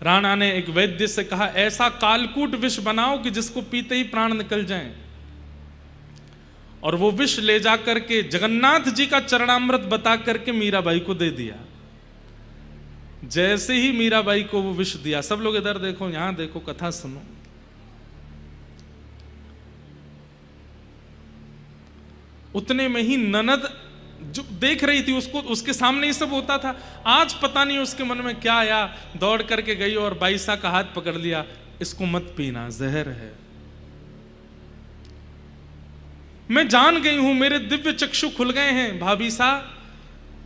राणा ने एक वैद्य से कहा, ऐसा कालकूट विष बनाओ कि जिसको पीते ही प्राण निकल जाएं। और वो विष ले जाकर के जगन्नाथ जी का चरणामृत बता करके मीराबाई को दे दिया। जैसे ही मीराबाई को वो विष दिया, सब लोग इधर देखो, यहां देखो, कथा सुनो। उतने में ही ननद जो देख रही थी, उसको उसके सामने ही सब होता था। आज पता नहीं उसके मन में क्या आया, दौड़ करके गई और बाईसा का हाथ पकड़ लिया, इसको मत पीना, जहर है। मैं जान गई हूं, मेरे दिव्य चक्षु खुल गए हैं भाभी सा।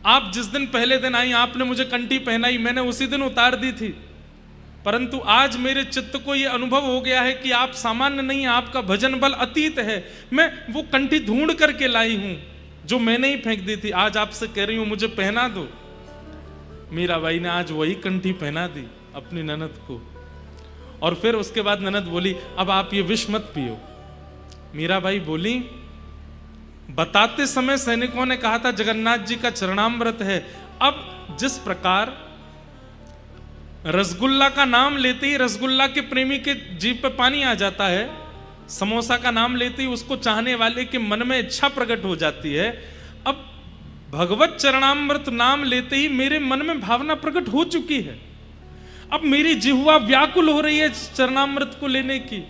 आप जिस दिन पहले दिन आई, आपने मुझे कंठी पहनाई, मैंने उसी दिन उतार दी थी। परंतु आज मेरे चित्त को यह अनुभव हो गया है कि आप सामान्य नहीं हैं, आपका भजन बल अतीत है। मैं वो कंठी ढूंढ करके लाई हूं जो मैंने ही फेंक दी थी। आज आपसे कह रही हूं मुझे पहना दो। मीराबाई ने आज वही कंठी पहना दी अपनी ननद को। और फिर उसके बाद ननद बोली, अब आप ये विष मत पियो। मीराबाई बोली, बताते समय सैनिकों ने कहा था जगन्नाथ जी का चरणामृत है। अब जिस प्रकार रसगुल्ला का नाम लेते ही रसगुल्ला के प्रेमी के जीभ पे पानी आ जाता है, समोसा का नाम लेते ही उसको चाहने वाले के मन में इच्छा प्रकट हो जाती है, अब भगवत चरणामृत नाम लेते ही मेरे मन में भावना प्रकट हो चुकी है। अब मेरी जिह्वा व्याकुल हो रही है चरणामृत को लेने की।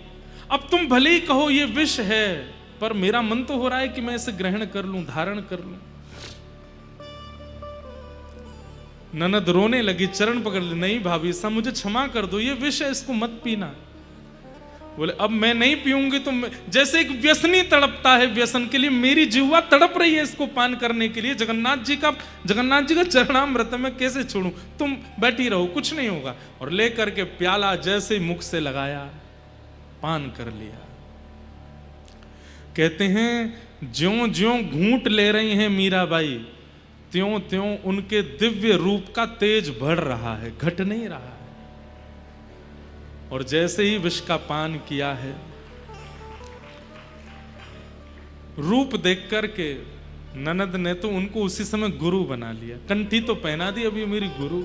अब तुम भले ही कहो ये विष है, पर मेरा मन तो हो रहा है कि मैं इसे ग्रहण कर लूं, धारण कर लूं। ननद रोने लगी, चरण पकड़ ली, नहीं भाभी साहब मुझे क्षमा कर दो, ये विष है, इसको मत पीना। बोले, अब मैं नहीं पीऊंगी तो जैसे एक व्यसनी तड़पता है व्यसन के लिए, मेरी जिह्वा तड़प रही है इसको पान करने के लिए। जगन्नाथ जी का चरणामृत मैं कैसे छोड़ूं? तुम बैठी रहो, कुछ नहीं होगा। और लेकर के प्याला जैसे मुख से लगाया, पान कर लिया। कहते हैं ज्यों ज्यों घूंट ले रही हैं मीराबाई, त्यों त्यों उनके दिव्य रूप का तेज बढ़ रहा है, घट नहीं रहा है। और जैसे ही विष का पान किया है, रूप देख करके ननद ने तो उनको उसी समय गुरु बना लिया। कंठी तो पहना दी, अभी मेरी गुरु।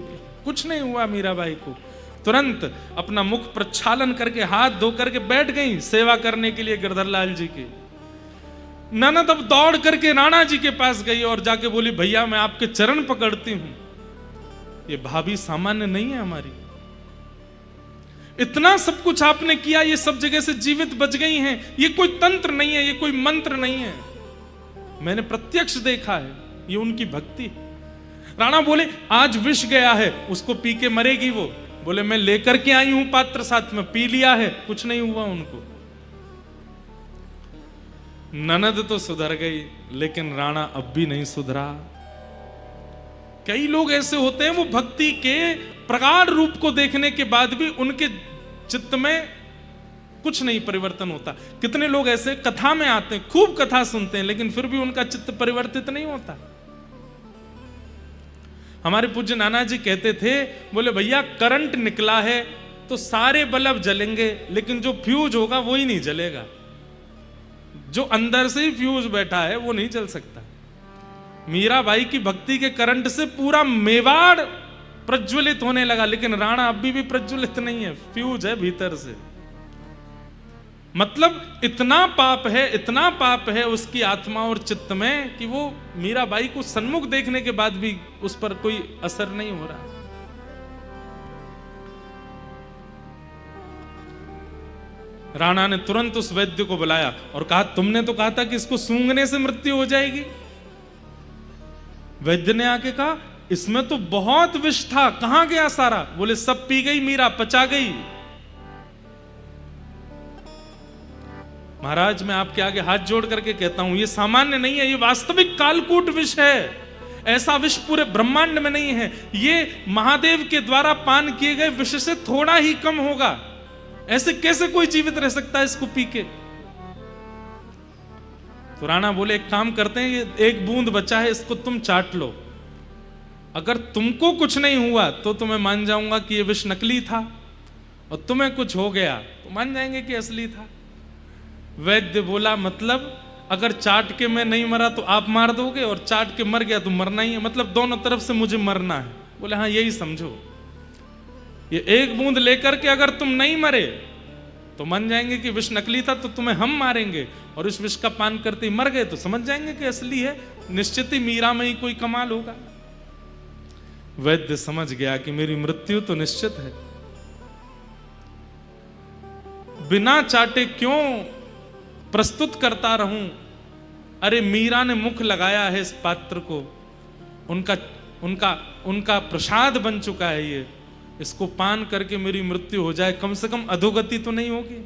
कुछ नहीं हुआ मीराबाई को। तुरंत अपना मुख प्रक्षालन करके हाथ धो करके बैठ गई सेवा करने के लिए गिरधरलाल जी की। ननद अब दौड़ करके राणा जी के पास गई और जाके बोली, भैया मैं आपके चरण पकड़ती हूं। ये भाभी सामान्य नहीं है हमारी, इतना सब कुछ आपने किया, ये सब जगह से जीवित बच गई हैं। ये कोई तंत्र नहीं है, ये कोई मंत्र नहीं है, मैंने प्रत्यक्ष देखा है, ये उनकी भक्ति। राणा बोले, आज विष गया है, उसको पी के मरेगी वो। बोले, मैं लेकर के आई हूं पात्र साथ में, पी लिया है, कुछ नहीं हुआ उनको। ननद तो सुधर गई, लेकिन राणा अब भी नहीं सुधरा। कई लोग ऐसे होते हैं, वो भक्ति के प्रगाढ़ रूप को देखने के बाद भी उनके चित्त में कुछ नहीं परिवर्तन होता। कितने लोग ऐसे कथा में आते हैं, खूब कथा सुनते हैं, लेकिन फिर भी उनका चित्त परिवर्तित नहीं होता। हमारे पूज्य नाना जी कहते थे, बोले भैया करंट निकला है तो सारे बल्ब जलेंगे, लेकिन जो फ्यूज होगा वो ही नहीं जलेगा। जो अंदर से ही फ्यूज बैठा है वो नहीं चल सकता। मीराबाई की भक्ति के करंट से पूरा मेवाड़ प्रज्वलित होने लगा, लेकिन राणा अभी भी प्रज्वलित नहीं है, फ्यूज है भीतर से। मतलब इतना पाप है उसकी आत्मा और चित्त में कि वो मीराबाई को सन्मुख देखने के बाद भी उस पर कोई असर नहीं हो रहा। राणा ने तुरंत उस वैद्य को बुलाया और कहा, तुमने तो कहा था कि इसको सूंघने से मृत्यु हो जाएगी। वैद्य ने आके कहा, इसमें तो बहुत विष था, कहां गया सारा? बोले, सब पी गई मीरा, पचा गई। महाराज मैं आपके आगे हाथ जोड़ करके कहता हूं, ये सामान्य नहीं है, ये वास्तविक कालकूट विष है। ऐसा विष पूरे ब्रह्मांड में नहीं है। ये महादेव के द्वारा पान किए गए विष से थोड़ा ही कम होगा। ऐसे कैसे कोई जीवित रह सकता है इसको पी के? तो राणा बोले, एक काम करते हैं, ये एक बूंद बचा है, इसको तुम चाट लो। अगर तुमको कुछ नहीं हुआ तो तुम्हें मान जाऊंगा कि ये विष नकली था, और तुम्हें कुछ हो गया तो मान जाएंगे कि असली था। वैद्य बोला, मतलब अगर चाट के मैं नहीं मरा तो आप मार दोगे, और चाट के मर गया तो मरना ही है, मतलब दोनों तरफ से मुझे मरना है। बोले, हाँ यही समझो। ये एक बूंद लेकर के अगर तुम नहीं मरे तो मान जाएंगे कि विष नकली था, तो तुम्हें हम मारेंगे, और इस विष का पान करते ही मर गए तो समझ जाएंगे कि असली है। निश्चित ही मीरा में ही कोई कमाल होगा। वैद्य समझ गया कि मेरी मृत्यु तो निश्चित है, बिना चाटे क्यों प्रस्तुत करता रहूं। अरे मीरा ने मुख लगाया है इस पात्र को, उनका उनका उनका प्रसाद बन चुका है ये, इसको पान करके मेरी मृत्यु हो जाए, कम से कम अधोगति तो नहीं होगी।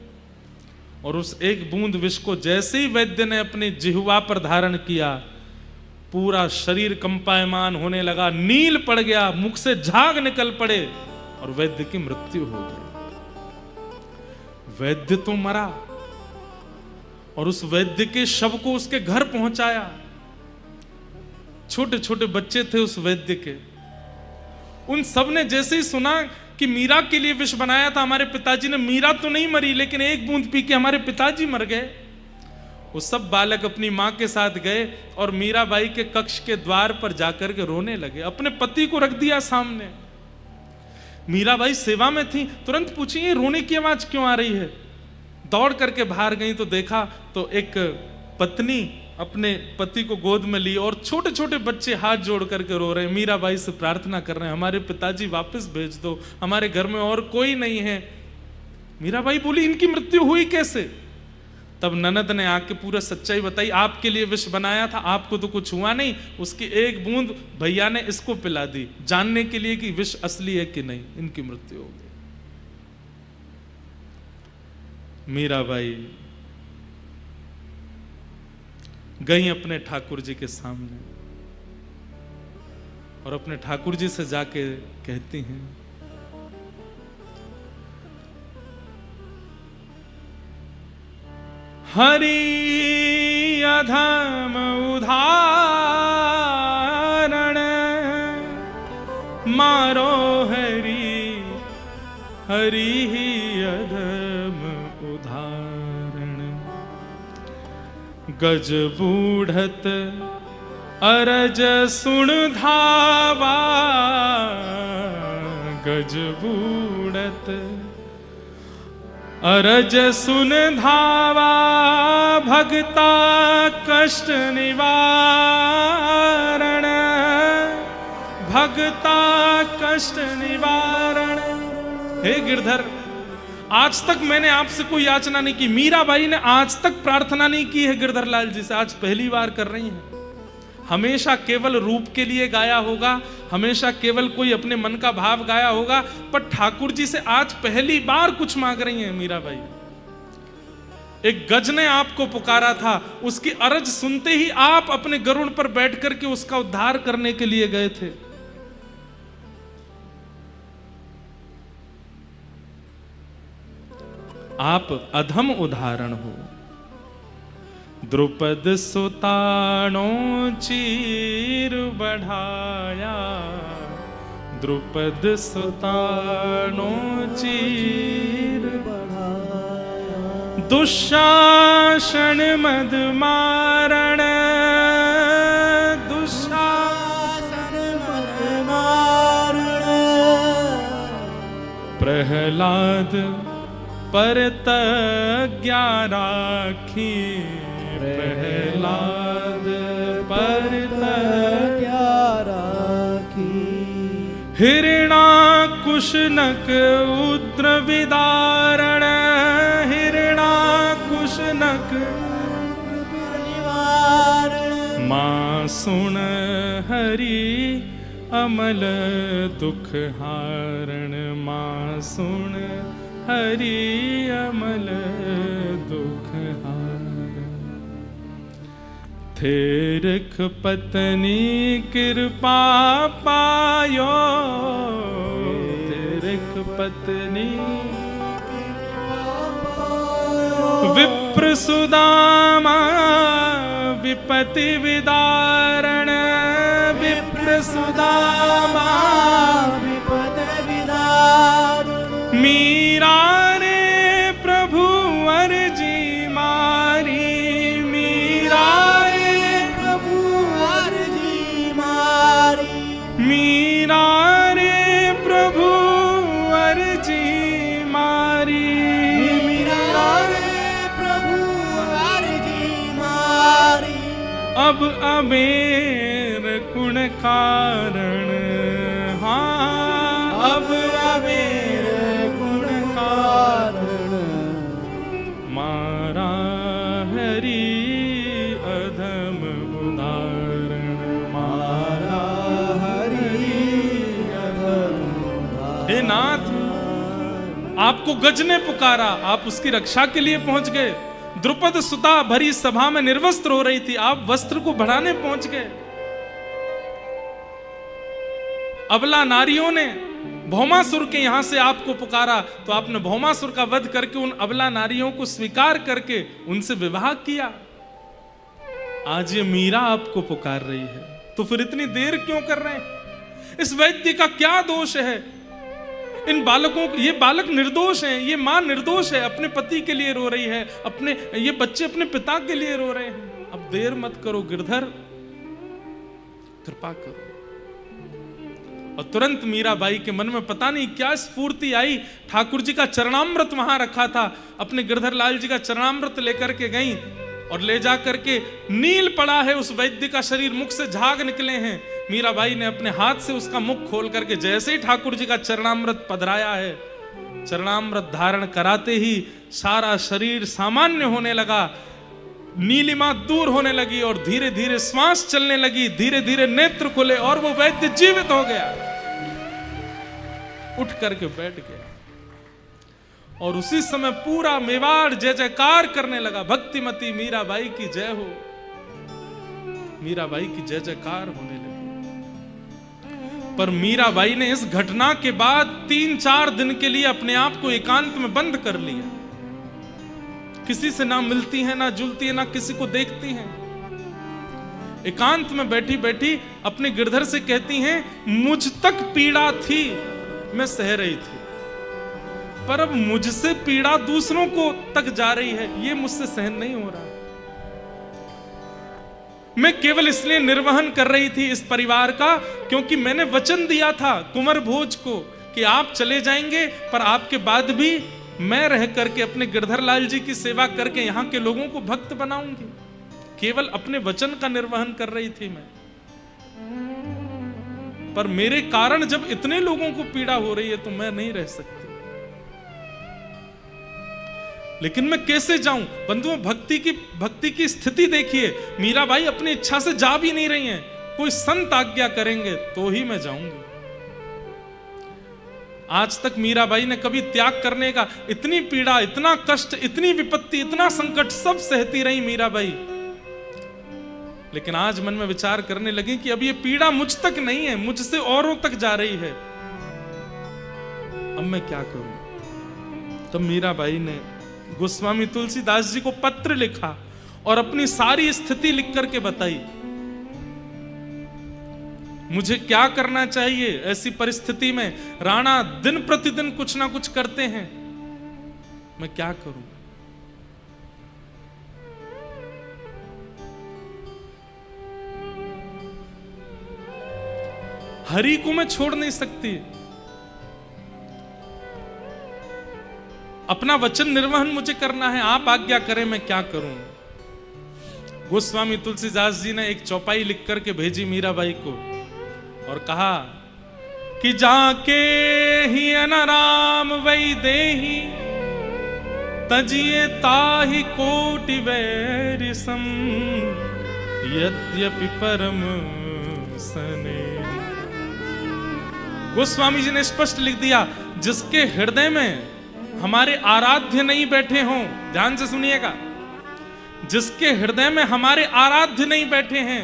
और उस एक बूंद विष को जैसे ही वैद्य ने अपनी जिह्वा पर धारण किया, पूरा शरीर कंपायमान होने लगा, नील पड़ गया, मुख से झाग निकल पड़े और वैद्य की मृत्यु हो गई। वैद्य तो मरा और उस वैद्य के शव को उसके घर पहुंचाया। छोटे छोटे बच्चे थे उस वैद्य के, उन सब ने जैसे ही सुना कि मीरा के लिए विष बनाया था हमारे पिताजी ने, मीरा तो नहीं मरी लेकिन एक बूंद पी के हमारे पिताजी मर गए, वो सब बालक अपनी मां के साथ गए और मीराबाई के कक्ष के द्वार पर जाकर के रोने लगे। अपने पति को रख दिया सामने। मीराबाई सेवा में थी, तुरंत पूछी ये रोने की आवाज क्यों आ रही है। दौड़ करके बाहर गई तो देखा तो एक पत्नी अपने पति को गोद में ली और छोटे छोटे बच्चे हाथ जोड़ करके रो रहे हैं, मीराबाई से प्रार्थना कर रहे हैं हमारे पिताजी वापस भेज दो, हमारे घर में और कोई नहीं है। मीराबाई बोली इनकी मृत्यु हुई कैसे। तब ननद ने आके पूरा सच्चाई बताई, आपके लिए विष बनाया था, आपको तो कुछ हुआ नहीं, उसकी एक बूंद भैया ने इसको पिला दी जानने के लिए कि विष असली है कि नहीं, इनकी मृत्यु हो गई। मीराबाई गई अपने ठाकुर जी के सामने और अपने ठाकुर जी से जाके कहती हैं, हरि अधम उदाहरण मारो हरि, हरि ही अधम उदाहरण। गज बूढ़त अरज सुन धावा, गज बूढ़त अरज सुन धावा, भगता कष्ट निवारण, भगता कष्ट निवारण। हे गिरधर, आज तक मैंने आपसे कोई याचना नहीं की, मीराबाई ने आज तक प्रार्थना नहीं की है गिरधर लाल जी से, आज पहली बार कर रही हैं। हमेशा केवल रूप के लिए गाया होगा, हमेशा केवल कोई अपने मन का भाव गाया होगा, पर ठाकुर जी से आज पहली बार कुछ मांग रही हैं मीराबाई। एक गज ने आपको पुकारा था, उसकी अर्ज सुनते ही आप अपने गरुड़ पर बैठ करके उसका उद्धार करने के लिए गए थे। आप अधम उदाहरण हो। द्रुपद सुतानो चीर बढ़ाया, द्रुपद सुतानो चीर बढ़ाया, दुशासन मद मारण, दुशासन मद मारण, प्रहलाद परतज्ञा राखी, प्रहलाद परतज्ञा राखी, हिरणाकुशनक उद्र विदारण, हिरणाकुशनक निवारण, मां सुन हरि अमल दुख हारण, मां सुन हरि अमल दुख हारण। थेरख पत्नी कृपा पायो, थेरख पत्नी विप्र सुदामा विपति विदारण, विप्र सुदामा विपति विदारण। मीरा रे प्रभु अर्जी मारी, मीरा रे प्रभु अर्जी मारी, मीरा रे प्रभु अर्जी जी मारी, मीरा रे प्रभु अर्जी मारी। अब अबेर कुण कारण, हाँ अब अबेर गुण कारण, मारा हरि अधम उदाहरण, मारा हरि अधम। हे नाथ, आपको गज ने पुकारा, आप उसकी रक्षा के लिए पहुंच गए। द्रुपद सुता भरी सभा में निर्वस्त्र हो रही थी, आप वस्त्र को बढ़ाने पहुंच गए। अबला नारियों ने भौमासुर के यहां से आपको पुकारा, तो आपने भौमासुर का वध करके उन अबला नारियों को स्वीकार करके उनसे विवाह किया। आज ये मीरा आपको पुकार रही है, तो फिर इतनी देर क्यों कर रहे हैं? इस वैद्य का क्या दोष है? इन बालकों, ये बालक निर्दोष हैं, ये मां निर्दोष है, अपने पति के लिए रो रही है, ये बच्चे अपने पिता के लिए रो रहे हैं। अब देर मत करो गिरधर, कृपा करो। और तुरंत मीराबाई के मन में पता नहीं क्या स्फूर्ति आई, ठाकुर जी का चरणामृत वहां रखा था, अपने गिरधर लाल जी का चरणामृत लेकर के गई और ले जा करके, नील पड़ा है उस वैद्य का शरीर, मुख से झाग निकले हैं। मीराबाई ने अपने हाथ से उसका मुख खोल करके जैसे ही ठाकुर जी का चरणामृत पधराया है, चरणामृत धारण कराते ही सारा शरीर सामान्य होने लगा, नीलिमा दूर होने लगी और धीरे धीरे श्वास चलने लगी, धीरे धीरे नेत्र खुले और वो वैद्य जीवित हो गया, उठ करके बैठ गया। और उसी समय पूरा मेवाड़ जय जयकार करने लगा, भक्तिमती मीराबाई की जय हो, मीराबाई की जय जयकार होने लगी। पर मीराबाई ने इस घटना के बाद 3-4 दिन के लिए अपने आप को एकांत में बंद कर लिया, किसी से ना मिलती है, ना जुलती है, ना किसी को देखती हैं। एकांत में बैठी बैठी अपने गिरधर से कहती हैं, मुझ तक पीड़ा थी, मैं सह रही थी, पर अब मुझसे पीड़ा दूसरों को तक जा रही है, ये मुझसे सहन नहीं हो रहा। मैं केवल इसलिए निर्वहन कर रही थी इस परिवार का, क्योंकि मैंने वचन दिया था कुंवर भोज को कि आप चले जाएंगे, पर आपके बाद भी मैं रह करके अपने गिरधर लाल जी की सेवा करके यहाँ के लोगों को भक्त बनाऊंगी। केवल अपने वचन का निर्वहन कर रही थी मैं, पर मेरे कारण जब इतने लोगों को पीड़ा हो रही है तो मैं नहीं रह सकती। लेकिन मैं कैसे जाऊं? बंधुओं, भक्ति की स्थिति देखिए, मीराबाई अपनी इच्छा से जा भी नहीं रही हैं, कोई संत आज्ञा करेंगे तो ही मैं जाऊंगी। आज तक मीराबाई ने कभी त्याग करने का, इतनी पीड़ा, इतना कष्ट, इतनी विपत्ति, इतना संकट सब सहती रही मीराबाई, लेकिन आज मन में विचार करने लगी कि अब ये पीड़ा मुझ तक नहीं है, मुझसे औरों तक जा रही है, अब मैं क्या करूं? तब मीराबाई ने गोस्वामी तुलसीदास जी को पत्र लिखा और अपनी सारी स्थिति लिख करके बताई, मुझे क्या करना चाहिए ऐसी परिस्थिति में। राणा दिन प्रतिदिन कुछ ना कुछ करते हैं, मैं क्या करूं? हरि को मैं छोड़ नहीं सकती, अपना वचन निर्वहन मुझे करना है, आप आज्ञा करें मैं क्या करूं? गोस्वामी तुलसीदास जी ने एक चौपाई लिख करके भेजी मीराबाई को और कहा कि जाके ही अनाराम वै देही, तजिए ताहि कोटि वैरि सम, यद्यपि परम सने। गोस्वामी जी ने स्पष्ट लिख दिया, जिसके हृदय में हमारे आराध्य नहीं बैठे हों, ध्यान से सुनिएगा, जिसके हृदय में हमारे आराध्य नहीं बैठे हैं,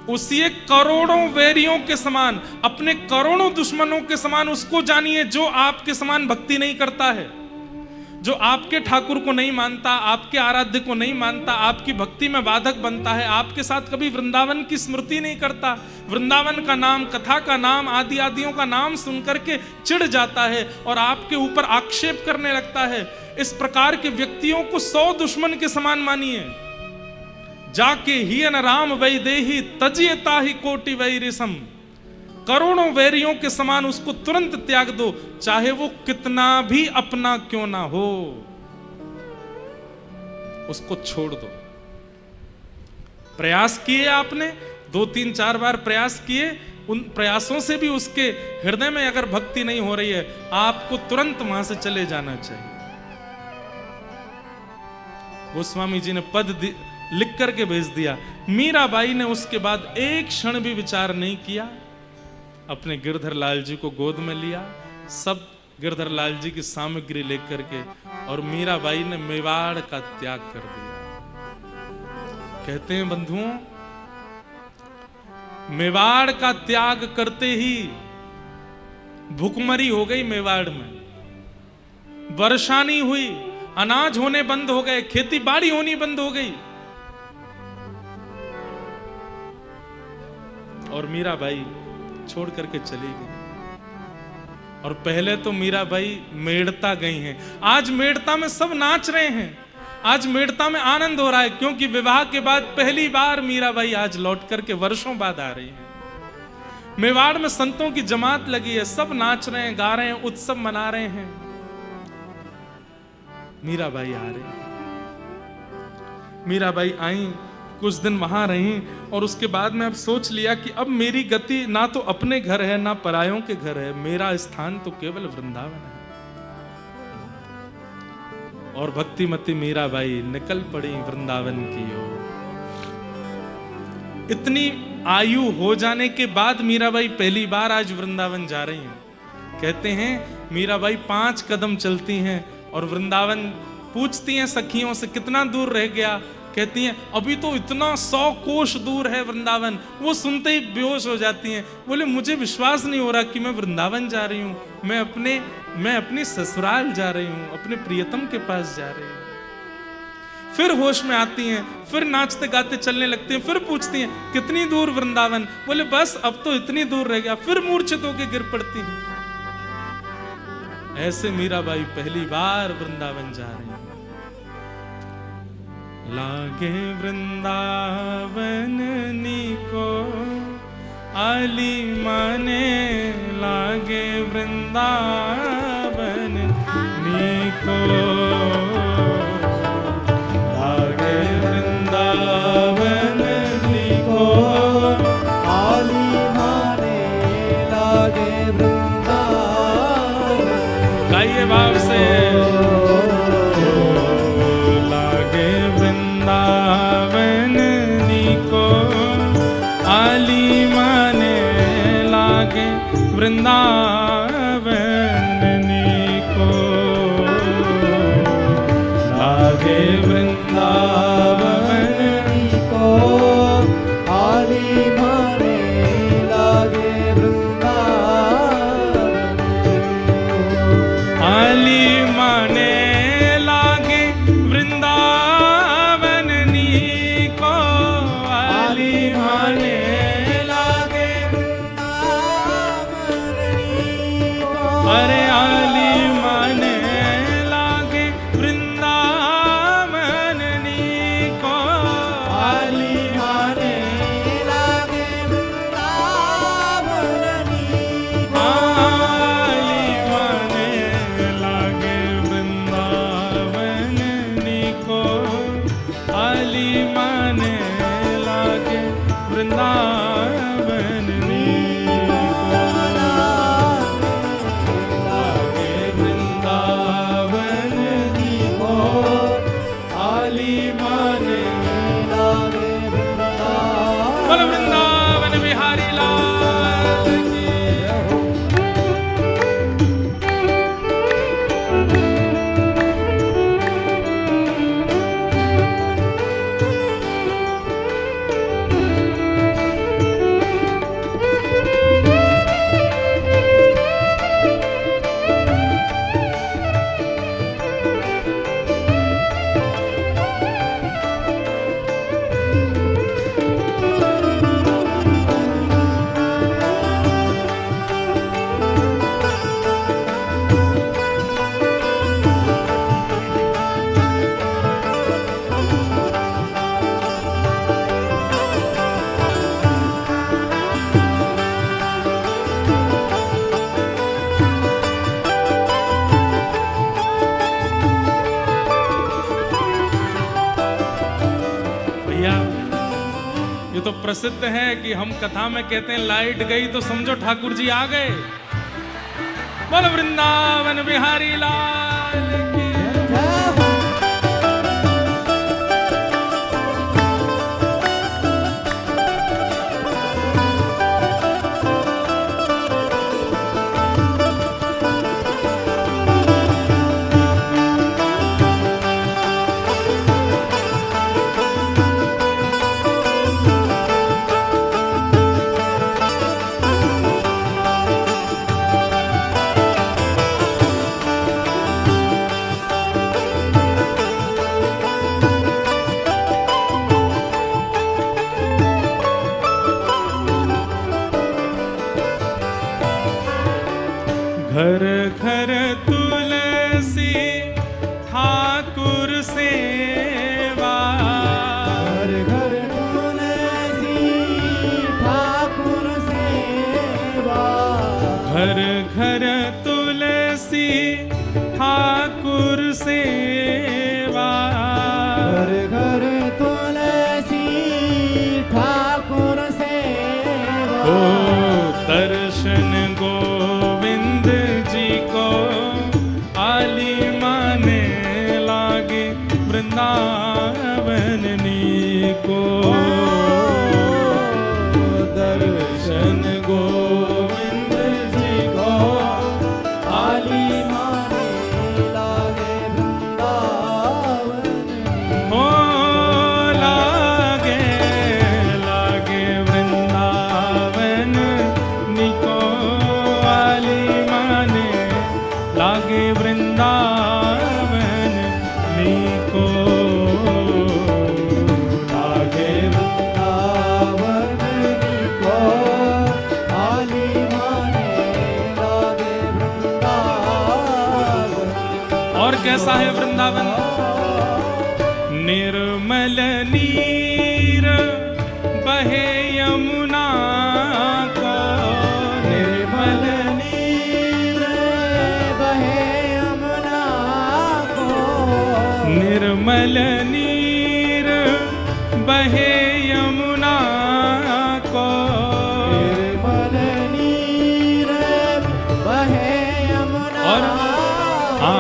उसी करोड़ों वैरियों के समान, अपने करोड़ों दुश्मनों के समान उसको जानिए जो आपके समान भक्ति नहीं करता है, जो आपके ठाकुर को नहीं मानता, आपके आराध्य को नहीं मानता, आपकी भक्ति में बाधक बनता है, आपके साथ कभी वृंदावन की स्मृति नहीं करता, वृंदावन का नाम, कथा का नाम, आदि आदियों का नाम सुनकर के चिढ़ जाता है और आपके ऊपर आक्षेप करने लगता है। इस प्रकार के व्यक्तियों को 100 दुश्मन के समान मानिए। जाके ही अन राम वै देही, तजिए ताहि कोटि वैरि सम, करोड़ों वैरियों के समान उसको तुरंत त्याग दो, चाहे वो कितना भी अपना क्यों ना हो, उसको छोड़ दो। प्रयास किए आपने, 2-3-4 बार प्रयास किए, उन प्रयासों से भी उसके हृदय में अगर भक्ति नहीं हो रही है, आपको तुरंत वहां से चले जाना चाहिए। गोस्वामी जी ने पद लिख करके भेज दिया। मीराबाई ने उसके बाद एक क्षण भी विचार नहीं किया, अपने गिरधर लाल जी को गोद में लिया, सब गिरधर लाल जी की सामग्री लेकर के, और मीराबाई ने मेवाड़ का त्याग कर दिया। कहते हैं बंधुओं, मेवाड़ का त्याग करते ही भुखमरी हो गई मेवाड़ में, वर्षा नहीं हुई, अनाज होने बंद हो गए, खेती बाड़ी होनी बंद हो गई, और मीराबाई छोड़ करके चली गई। और पहले तो मीराबाई मेड़ता गई हैं, आज मेड़ता में सब नाच रहे हैं, आज मेड़ता में आनंद हो रहा है, क्योंकि विवाह के बाद पहली बार मीराबाई आज लौट करके वर्षों बाद आ रही है। मेवाड़ में संतों की जमात लगी है, सब नाच रहे हैं, गा रहे हैं, उत्सव मना रहे हैं, मीराबाई आ रही है। मीराबाई आई, कुछ दिन वहां रही, और उसके बाद में अब सोच लिया कि अब मेरी गति ना तो अपने घर है ना परायों के घर है, मेरा स्थान तो केवल वृंदावन है। और भक्तिमती मीराबाई निकल पड़ी वृंदावन की ओर। इतनी आयु हो जाने के बाद मीराबाई पहली बार आज वृंदावन जा रही हैं। कहते हैं मीराबाई 5 कदम चलती हैं और वृंदावन पूछती हैं सखियों से कितना दूर रह गया, कहती हैं अभी तो इतना 100 कोष दूर है वृंदावन। वो सुनते ही बेहोश हो जाती हैं, बोले मुझे विश्वास नहीं हो रहा कि मैं वृंदावन जा रही हूँ, मैं अपनी ससुराल जा रही हूँ, अपने प्रियतम के पास जा रही हूँ। फिर होश में आती हैं, फिर नाचते गाते चलने लगती हैं, फिर पूछती हैं कितनी दूर वृंदावन, बोले बस अब तो इतनी दूर रह गया, फिर मूर्छित होकर गिर पड़ती हैं। ऐसे मीराबाई पहली बार वृंदावन जा रही हैं। लागे वृंदावन नीको आली माने, लागे वृंदावन नीको, लागे वृंदावन नीको आली माने, लागे वृंदावन। गाइए भाव से, लागे वृंदावन नीको आली माने, लागे वृंदावन नीको, लागे वृंदावन नीको आली माने, लागे वृंदावन। आली माने तो प्रसिद्ध है कि हम कथा में कहते हैं लाइट गई तो समझो ठाकुर जी आ गए। बोल वृंदावन बिहारी लाल की। घर घर तुलसी ठाकुर सेवा, घर घर तुलसी ठाकुर सेवा, घर घर तुलसी ठाकुर सेवा, घर घर तुलसी ठाकुर सेवा। ओ दर्शन गोविंद जी को आली माने लागे वृंदावन को। दर्शन गोविंद जी को आली माने लागे वृंदावन हो लागे लागे वृंदावन निको आली माने लागे वृंदावन निको लागे वृंदावन निको आली माने लागे वृंदावन। और कैसा है वृंदावन? निर्मल नीर बहे यमुना का, निर्मल नीर बहे यमुना को, निर्मल नीर बहे यमुना को। निर्मल नीर बहे यमुना और को।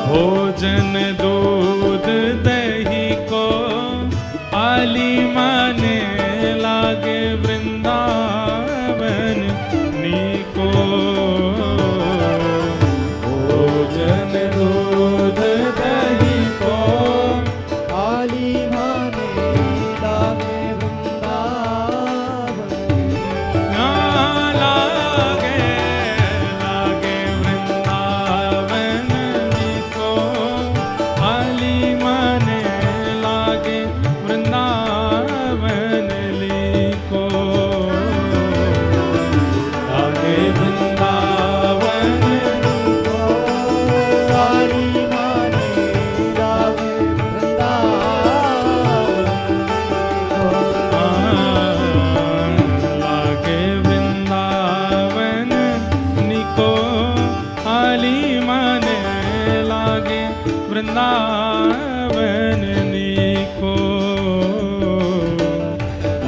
भोजन दूध दही को आली माने लागे वृंदावन निको। भोजन दूध दही को आली माने लागे वृंदावन। लागे लागे वृंदावन निको आली माने लागे वृंदावन लिको। लागे वृंदावन को आली माने लागे वृंदावन। लागे वृंदावन निको आली माने लागे वृंदावन निको।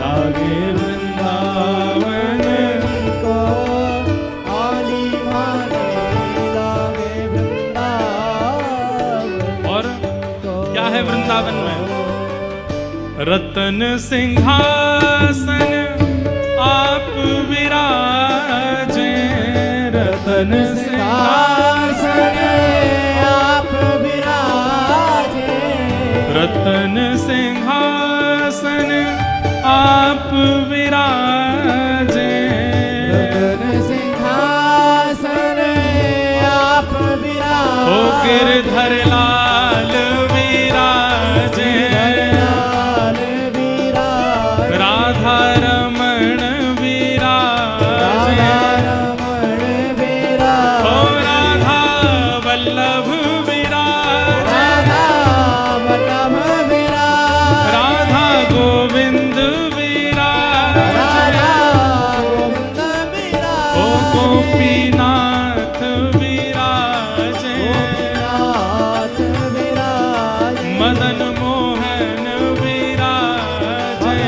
लागे वृंदावन को आली माने लागे वृंदावन। और क्या है वृंदावन में? रतन सिंहासन आप विराजे, रतन सिंहासन आप विराजे, रतन सिंहासन आप विराजे। रतन सिंहासन आप विराजे। ओ गिरधर लाल विराजे, लाल विराजे। राधा रमण विराजे। रमण विराजे। ओ राधा वल्लभ विराजे, राधा वल्लभ विराजे। राधा गोविंद विराजे। राधा गोविंद विराजे। ओ गोपीनाथ विराजे, गोपीनाथ विराजे। मदन मोहन विराजे।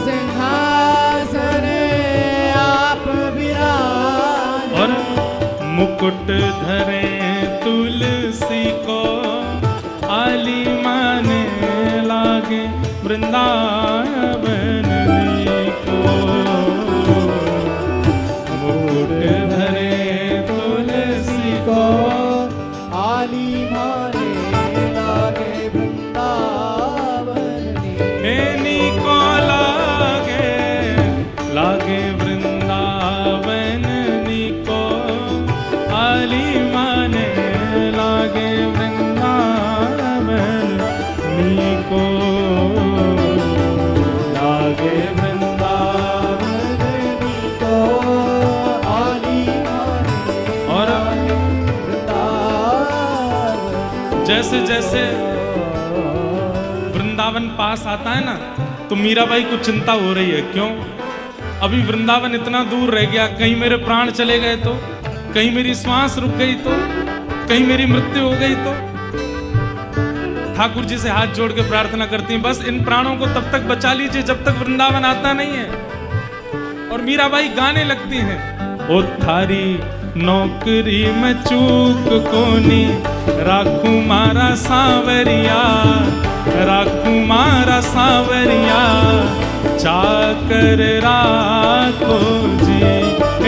सिंहासन आप विराज और मुकुट धरे तुलसी को आली माने लागे वृंदावन को। मुकुट धरे तुलसी को आली माने लागे वृंदावन एनी को लागे वृंदावन को आली माने लागे वृंदावन को लागे वृंदावन को आली माने और वृंदावन। जैसे जैसे वृंदावन पास आता है ना तो मीराबाई को चिंता हो रही है। क्यों? अभी वृंदावन इतना दूर रह गया, कहीं मेरे प्राण चले गए तो, कहीं मेरी श्वास रुक गई तो, कहीं मेरी मृत्यु हो गई तो। ठाकुर जी से हाथ जोड़ के प्रार्थना करती हैं, बस इन प्राणों को तब तक बचा लीजिए जब तक वृंदावन आता नहीं है। और मीराबाई गाने लगती हैं, ओ थारी नौकरी में चूक कोनी, राखू मारा सांवरिया, राखू मारा सांवरिया, चाकर राखो जी।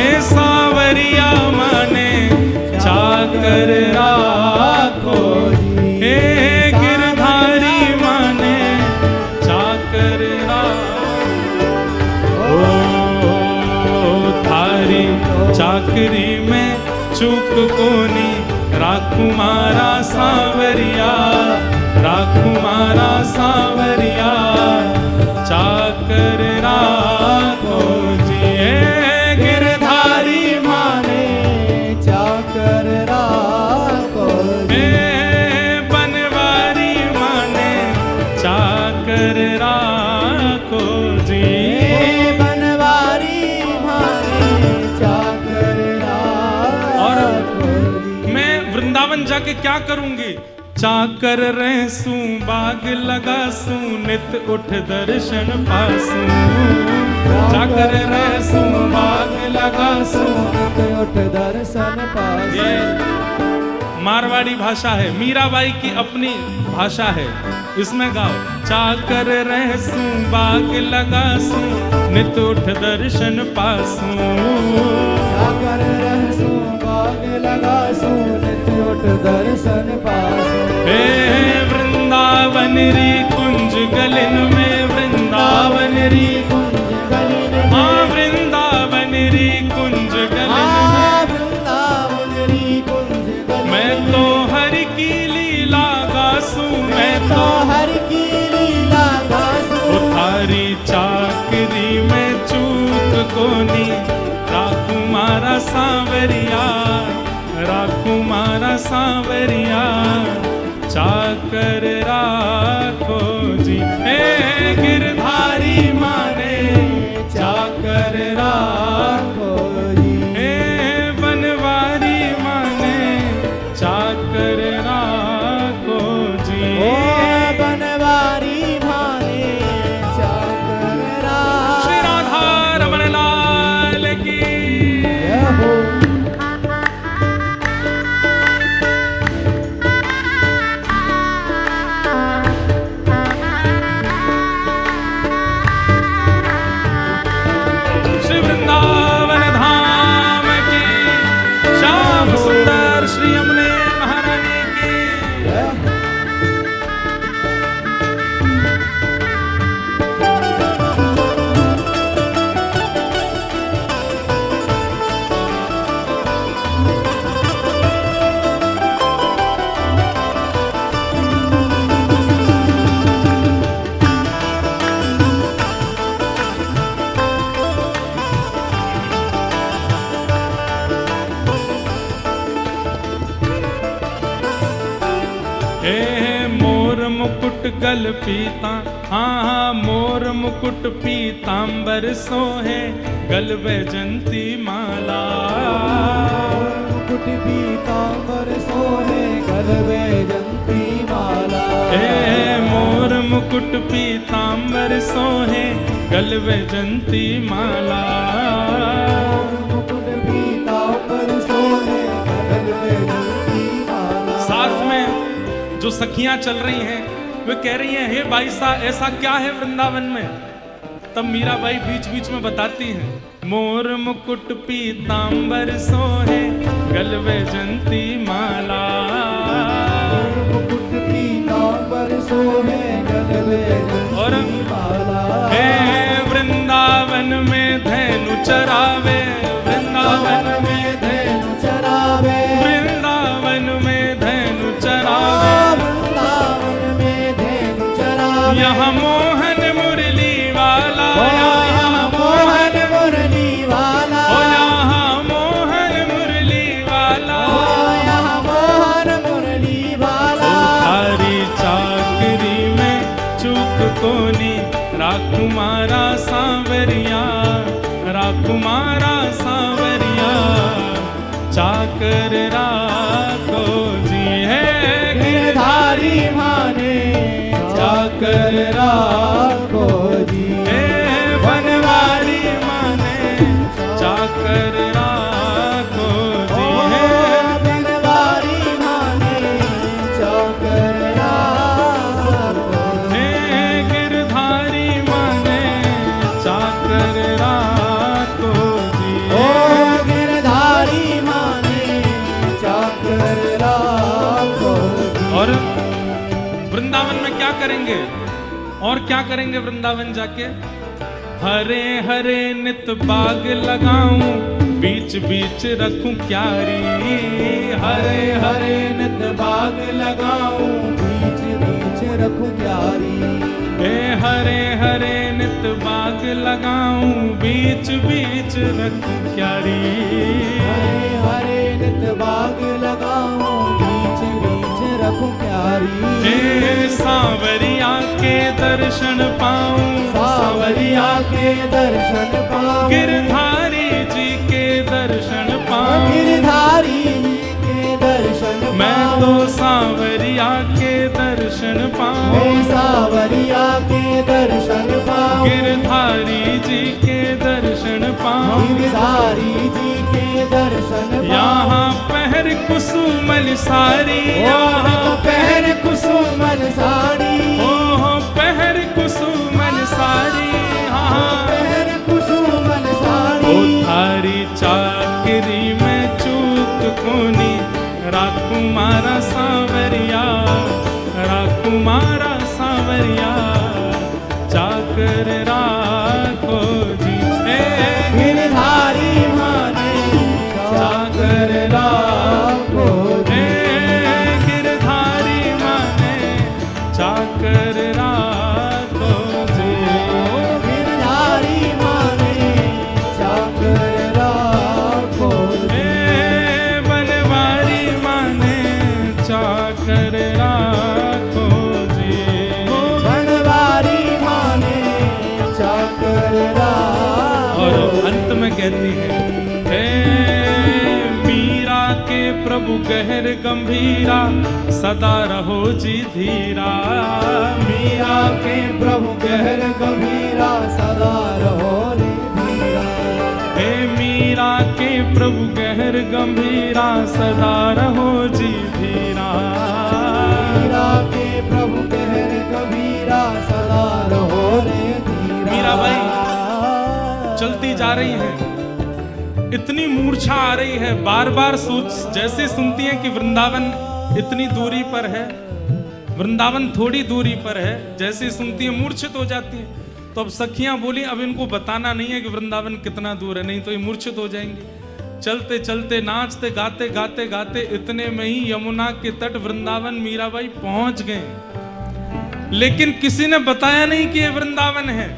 ए सांवरिया माने चाकर राखो जी, ए गिरधारी माने चाकर राखो। थारी चाकरी में चूक कोनी, राखू मारा सांवरिया, राखू मारा सांवरिया, चाकर राखो जी। ए गिरधारी माने चाकर राखो जी, ए बनवारी माने चाकर राखो जी। बनवारी माने चाकर राखो जी। मैं वृंदावन जाके क्या करूंगी? चाकर रहसू बाग लगासू, नित उठ दर्शन पासू। चाकर रहसू बाग लगासू, नित उठ दर्शन पासू। ये मारवाड़ी भाषा है, मीराबाई की अपनी भाषा है, इसमें गाओ। चाकर रहसू बाग लगासू, नित उठ दर्शन पासू। चाकर रहसू बाग लगासू, नित उठ दर्शन पासू। हे वृंदावन री कुंज गलिन में, वृंदावन री कुंज गलिन में, वृंदावन री कुंज गलिन में, वृंदावन री कुंज गलिन में। मैं तो हरि की लीला गासू, मैं तो हरि की लीला गासू। थारी चाकरी में चूक कोनी, राखू मारा सांवरिया, राखू मारा सांवरिया, चाकर राखो जी। हे गिरधारी माने चाकर राखो जी, हे बनवारी माने चाकर राखो जी। ओ बनवारी माने चाकर राखो। श्री राधा रमण लाल की जय हो। श्री अमले महारानी की। मुकुट गल पीता, हाँ मोर मुकुट पीतांबर सोहे, गल वैजंती माला। मुकुट पीतांबर सोहे, गल वैजंती माला। मोर मुकुट पीतांबर सोहे, गल वैजंती माला। मुकुट पीतांबर सोहे गल वैजंती माला। साथ में जो सखियां चल रही हैं वे कह रही हैं, हे भाई साहब ऐसा क्या है वृंदावन में? तब मीराबाई बीच बीच में बताती हैं, मोर मुकुट पीतांबर सोहे गल वैजंती माला। मुकुट पीतांबर सोहे गल वैजंती और माला। हे वृंदावन में धैनु चरावे, वृंदावन में धैनु चरावे, वृंदावन में धैनु चरावे, वृंदावन में धैनु चरावे। यहाँ मोहन मुरली वाला, यहाँ मोहन मुरली वाला, ओ यहाँ मोहन मुरली वाला, यहाँ मोहन मुरली वाला। थारी चाकरी में चूक कोनी, राकुमारा सांवरिया, राकुमारा सांवरिया, चाकर राखो जी है गिरधारी माने, चाकर राखो जी हे बनवारी माने, चाकर राखो जी है। बनवारी माने, चाकर राखो। हे गिरधारी माने, चाकर राखो जी ओ है। गिरधारी माने, चाकर राखो जी। और वृंदावन में क्या करेंगे? और क्या करेंगे वृंदावन जाके? हरे हरे नित बाग लगाऊं, बीच बीच रखूं क्यारी। हरे हरे नित बाग लगाऊं, बीच बीच रखूं क्यारी। हे हरे हरे नित बाग लगाऊं, बीच बीच रखूं क्यारी। हरे हरे नित बाग लगाऊं, बीच बीच रखूं क्यारी। हे सांवरिया के दर्शन पाऊं, सांवरिया के दर्शन पाऊं, गिरधारी जी के दर्शन पाऊं। गिरधारी के दर्शन मैं पाऊं। तो सांवरिया के दर्शन पाऊं, मैं सांवरिया के दर्शन पाऊं। गिरधारी जी के दर्शन पाऊं। गिरधारी जी के दर्शन पाऊं। यहाँ पहर कुसुमल सारी, यहाँ तो पहन कुसुमल साड़ी, ओह पहर कुसुमल सारी, हाँ पहन कुसुमल ओ साड़ी। थारी चाकरी में चूक कोनी, राकुमारा सांवरिया, राकुमारा सांवरिया, चाकर राखो जी हे गिरधारी माने, चाकर राखो जी। हे गिरधारी माने, चाकर राखो जी। गिरधारी माने, चाकर राखो जी। हे बनवारी माने, चाकर राखो जी। बनवारी माने, चाकर राखो। और अंत में कहती है, हे मीरा के प्रभु गहर गंभीरा, सदा रहो जी धीरा। मीरा के प्रभु गहर गंभीरा, सदा रहो रे धीरा। हे मीरा के प्रभु गहर गंभीरा, सदा रहो जी धीरा। मीरा के प्रभु गहर गंभीरा, सदा रहो रे धीरा। मीराबाई चलती जा रही हैं, इतनी मूर्छा आ रही है, बार बार सोच, जैसे सुनती हैं कि वृंदावन इतनी दूरी पर है, वृंदावन थोड़ी दूरी पर है, जैसे सुनती है मूर्छित हो जाती है। तो अब सखियां बोली, अब इनको बताना नहीं है कि वृंदावन कितना दूर है, नहीं तो ये मूर्छित हो जाएंगे। चलते चलते नाचते गाते गाते गाते इतने में ही यमुना के तट वृंदावन मीराबाई पहुंच गए। लेकिन किसी ने बताया नहीं कि ये वृंदावन है।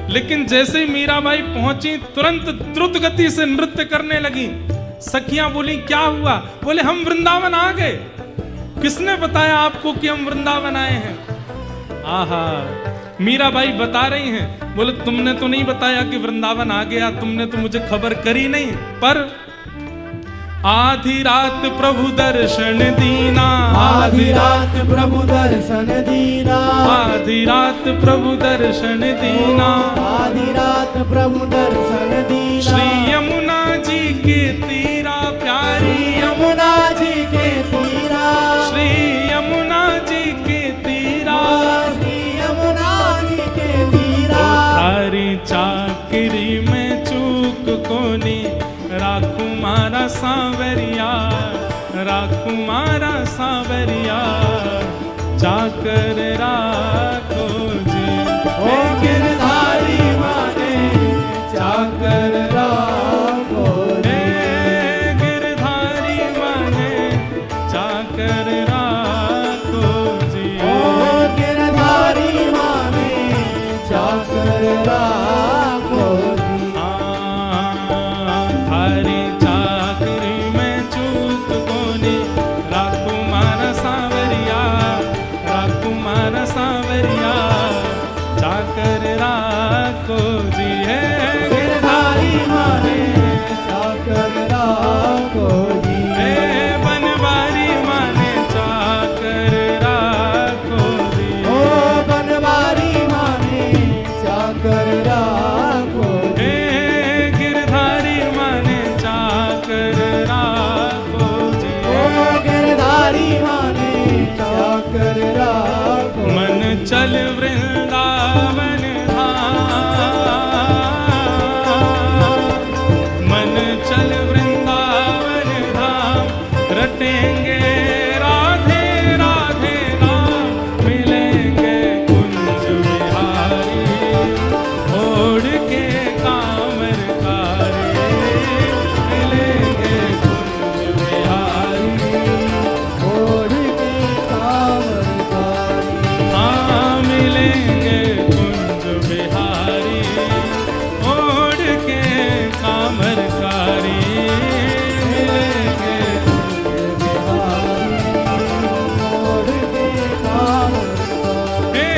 लेकिन जैसे ही मीराबाई पहुंची, तुरंत द्रुत गति से नृत्य करने लगी। सखियां बोली, क्या हुआ? बोले, हम वृंदावन आ गए। किसने बताया आपको कि हम वृंदावन आए हैं? आहा, मीराबाई बता रही हैं। बोले, तुमने तो नहीं बताया कि वृंदावन आ गया, तुमने तो मुझे खबर करी नहीं। पर आधी रात प्रभु दर्शन दीना, आधी रात प्रभु दर्शन दीना, आधी रात प्रभु दर्शन दीना, आधी रात प्रभु दर्शन दीना। श्री यमुना जी के तीरा प्यारी, यमुना जी के तीरा, श्री यमुना जी के तीरा, श्री यमुना जी के तीरा। तारी चाकरी में चूक कोनी, राखू मारा सांवरिया, राखू मारा सांवरिया, चाकर राखो जी। ओ गिरधारी माने चाकर राखो जी। गिरधारी माने चाकर राखो जी। ओ गिरधारी माने चाकर राखो जी। थारी चाकरी में चूक कोनी, राखू मारा सांवरिया, राखू मारा सांवरिया, चाकर राखो जी। है गिरधारी माने चाकर राखो जी। बनवारी माने चाकर राखो जी। ओ बनवारी माने चाकर राखो जी। गिरधारी माने चाकर राखो जी। ओ गिरधारी माने चाकर राखो। मन चल वृंदावन धाम, मन चल वृंदावन धाम, रटेंगे राधे राधे नाम, मिलेंगे कुंज बिहारी, ओढ़ के कांवर कारी, मिलेंगे कुंज बिहारी। ओढ़ के कांवर कारी। हाँ मिलेंगे कुंज बिहारी, ओढ़ के कामर कारी, मिलेंगे। ओढ़ के कांवर कारी। हे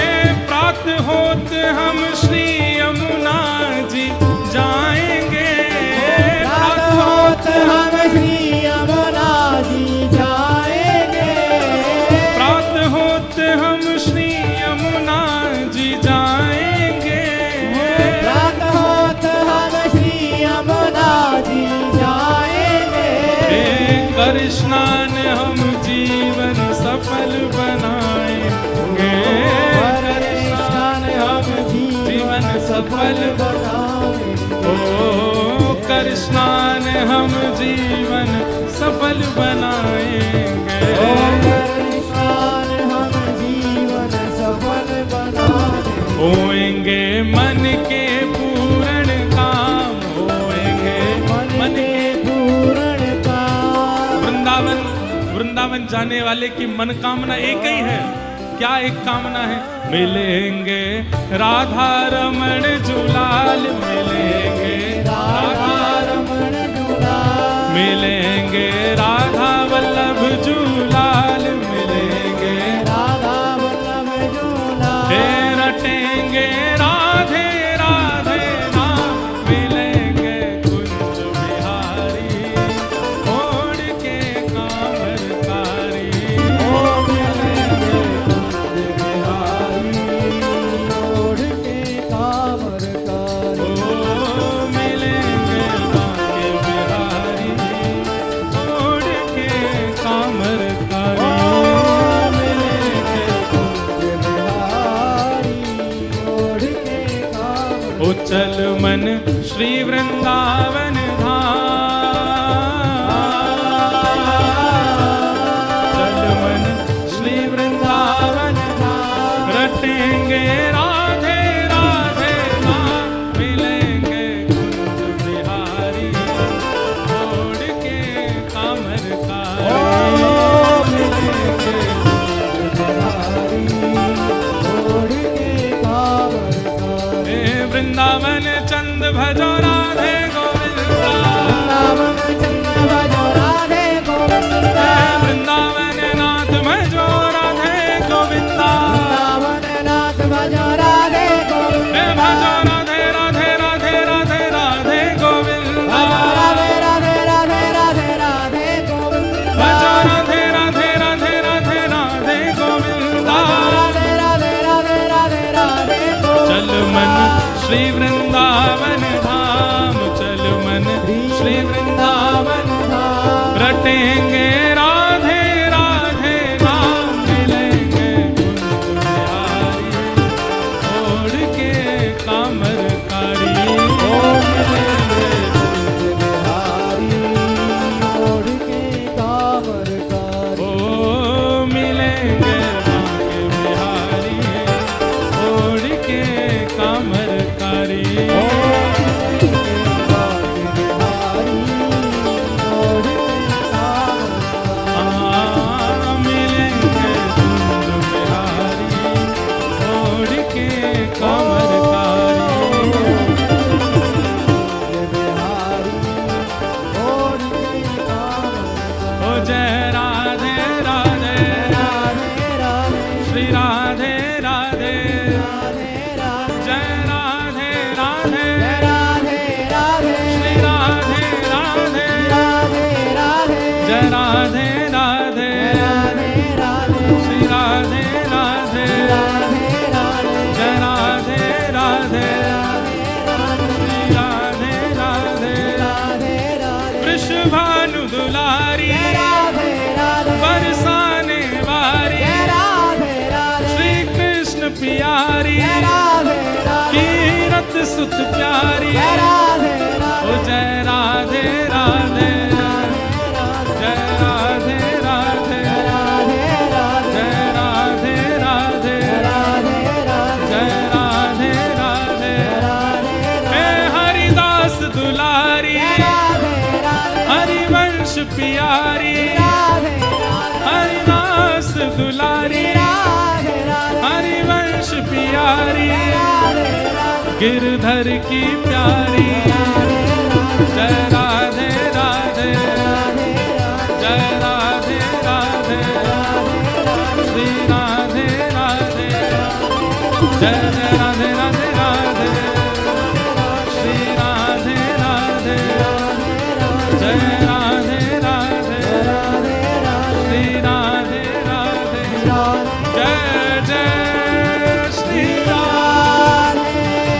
प्रात होत हम श्री यमुना जी जाएंगे, रात होत हम श्री यमुना जी जाएंगे। प्रात होत हम श्री यमुना जी जाएंगे। रात होत हम श्री यमुना जी जाएंगे। कर स्नान हम जीवन सफल बनाएंगे, कर स्नान हम जीवन सफल बनाएंगे। ओ कर स्नान हम जीवन सफल बनाएंगे। ओ कृष्ण हम जीवन सफल बनाएंगे। होएंगे मन के पूर्ण काम, होएंगे मन के पूर्ण का। वृंदावन, वृंदावन जाने वाले की मनकामना एक ही है। क्या एक कामना है? मिलेंगे राधा रमण जुलाल, मिलेंगे राधा रमण दुलाल। मिलेंगे राधा वल्लभ जुलाल, मिलेंगे राधा वल्लभ दुलाल। रटेंगे राधे राधे नाम, मिलेंगे कुंज बिहारी, ओढ़ के कांवर कारी। ओ मिलेंगे कुंज बिहारी, ओढ़ के कांवर कारी। ओ मिलेंगे बांके बिहारी, ओढ़ के कांवर कारी। ओ मिलेंगे कुंज बिहारी, ओढ़ के कांवर। ओ चल मन श्री वृंदावन धाम, चल मन श्री वृंदावन धाम, रटेंगे राधे राधे नाम, मिलेंगे कुंज बिहारी, ओढ़ के कामर कारी। ओ मिलेंगे कुंज बिहारी, ओढ़ के कांवर कारी। हे वृंदावन चंद भजो राधे गोविंदा, वृंदावन चंद्र भजो राधे गोविंदा। वृंदावन नाथ भजो राधे गोविंदा, वृंदावन नाथ भजो राधे गोविंदा। हे भजो राधे राधे राधे राधे राधे गोविंदा, राधे राधे राधे राधे राधे गोविंदा। भजो राधे राधे राधे राधे राधे गोविंदा, राधे राधे राधे राधे श्री वृंदावन धाम चल मन, श्री वृंदावन धाम रटेंगे राधे राधे नाम, मिलेंगे कुंज बिहारी ओढ़ के कामरकारी। ओ मिलेंगे कुंज बिहारी ओढ़ के कामरकारी। ओ मिलेंगे भाग्य बिहारी ओढ़ के कामरकारी। ओ मिलेंगे भाग्य बिहारी ओढ़ के कामरकारी। मिलेंगे कुंज बिहारी ओढ़ के कामरकारी। बिहारी ओढ़ के कामरकारी। ओ जय राधे राधे राधे राधे श्री राधे राधे राधे राधे जय राधे राधे जय राधे राधे श्री राधे राधे राधे राधे जय राधे राधे राधे राधे श्री राधे राधे राधे राधे जय राधे राधे राधे श्री राधे राधे राधे राधे वृषभानु दुलारी राधे राधे बरसाने वारी राधे राधे श्री कृष्ण प्यारी राधे राधे कीरत सुत प्यारी। राधे ओ जय राधे राधे जय राधे राधे जय राधे राधे जय राधे राधे हे हरिदास दुलारी हरिवंश प्यारी हरिदास दुलारी हरिवंश प्यारी गिरधर की प्यारी। जय राधे राधे जय राधे राधे श्री राधे राधे जय जय राधे राधे राधे श्री राधे राधे जय राधे राधे श्री राधे राधे जय जय श्री राम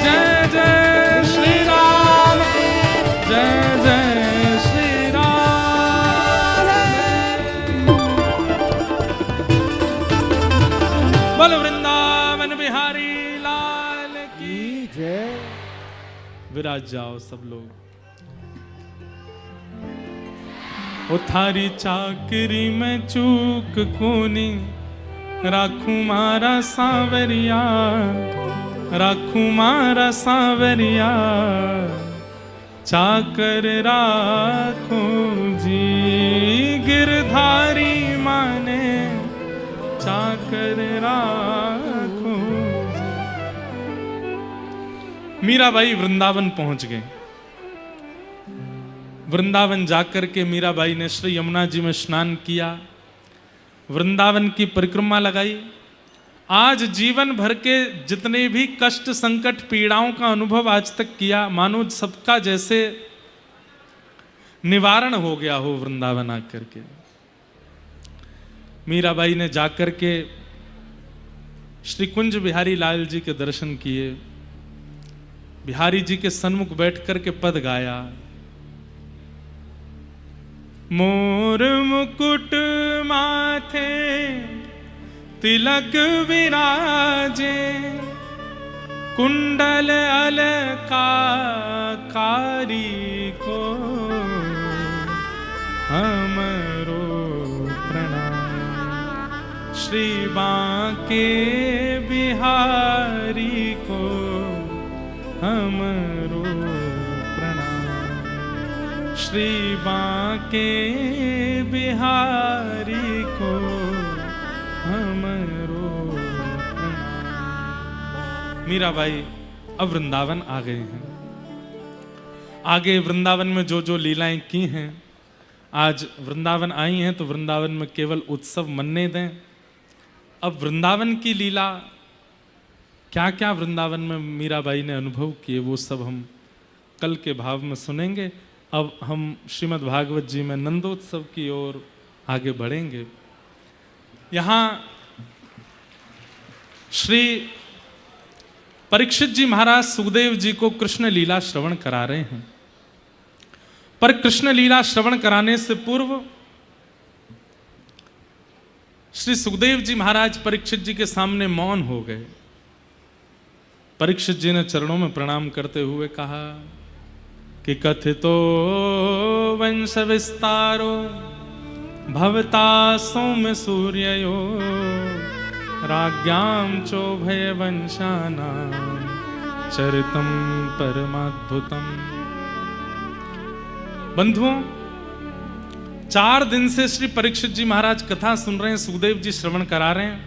जय जय श्री राम जय जय श्री राम। बोल वृंदावन बिहारी लाल की। जय विराज जाओ सब लोग। ओ थारी चाकरी में चूक कोनी राखू मारा सांवरिया राखू मारा सांवरिया चाकर राखो जी गिरधारी माने चाकर राखो जी। मीराबाई वृंदावन पहुंच गए। वृंदावन जाकर के मीराबाई ने श्री यमुना जी में स्नान किया, वृंदावन की परिक्रमा लगाई। आज जीवन भर के जितने भी कष्ट संकट पीड़ाओं का अनुभव आज तक किया, मानो सबका जैसे निवारण हो गया हो वृंदावन आकर के। मीराबाई ने जाकर के श्री कुंज बिहारी लाल जी के दर्शन किए, बिहारी जी के सन्मुख बैठ कर के पद गाया। मोर मुकुट माथे तिलक विराजे कुंडल अलंकारी को हमरो प्रणाम। श्री बांके बिहारी को हमरो प्रणाम। श्री बांके बिहारी को हमरो प्रणाम। मीराबाई अब वृंदावन आ गए हैं। आगे वृंदावन में जो जो लीलाएं की हैं, आज वृंदावन आई हैं तो वृंदावन में केवल उत्सव मनने दें। अब वृंदावन की लीला क्या क्या वृंदावन में मीराबाई ने अनुभव किए, वो सब हम कल के भाव में सुनेंगे। अब हम श्रीमद् भागवत जी में नंदोत्सव की ओर आगे बढ़ेंगे। यहाँ श्री परीक्षित जी महाराज सुखदेव जी को कृष्ण लीला श्रवण करा रहे हैं, पर कृष्ण लीला श्रवण कराने से पूर्व श्री सुखदेव जी महाराज परीक्षित जी के सामने मौन हो गए। परीक्षित जी ने चरणों में प्रणाम करते हुए कहा कि कथितो वंश विस्तारो भवता सौम्य सूर्ययो राज्ञां चोभय वंशानां चरितं परमाद्भुतम्। बंधुओं, 4 दिन से श्री परीक्षित जी महाराज कथा सुन रहे हैं, सुखदेव जी श्रवण करा रहे हैं,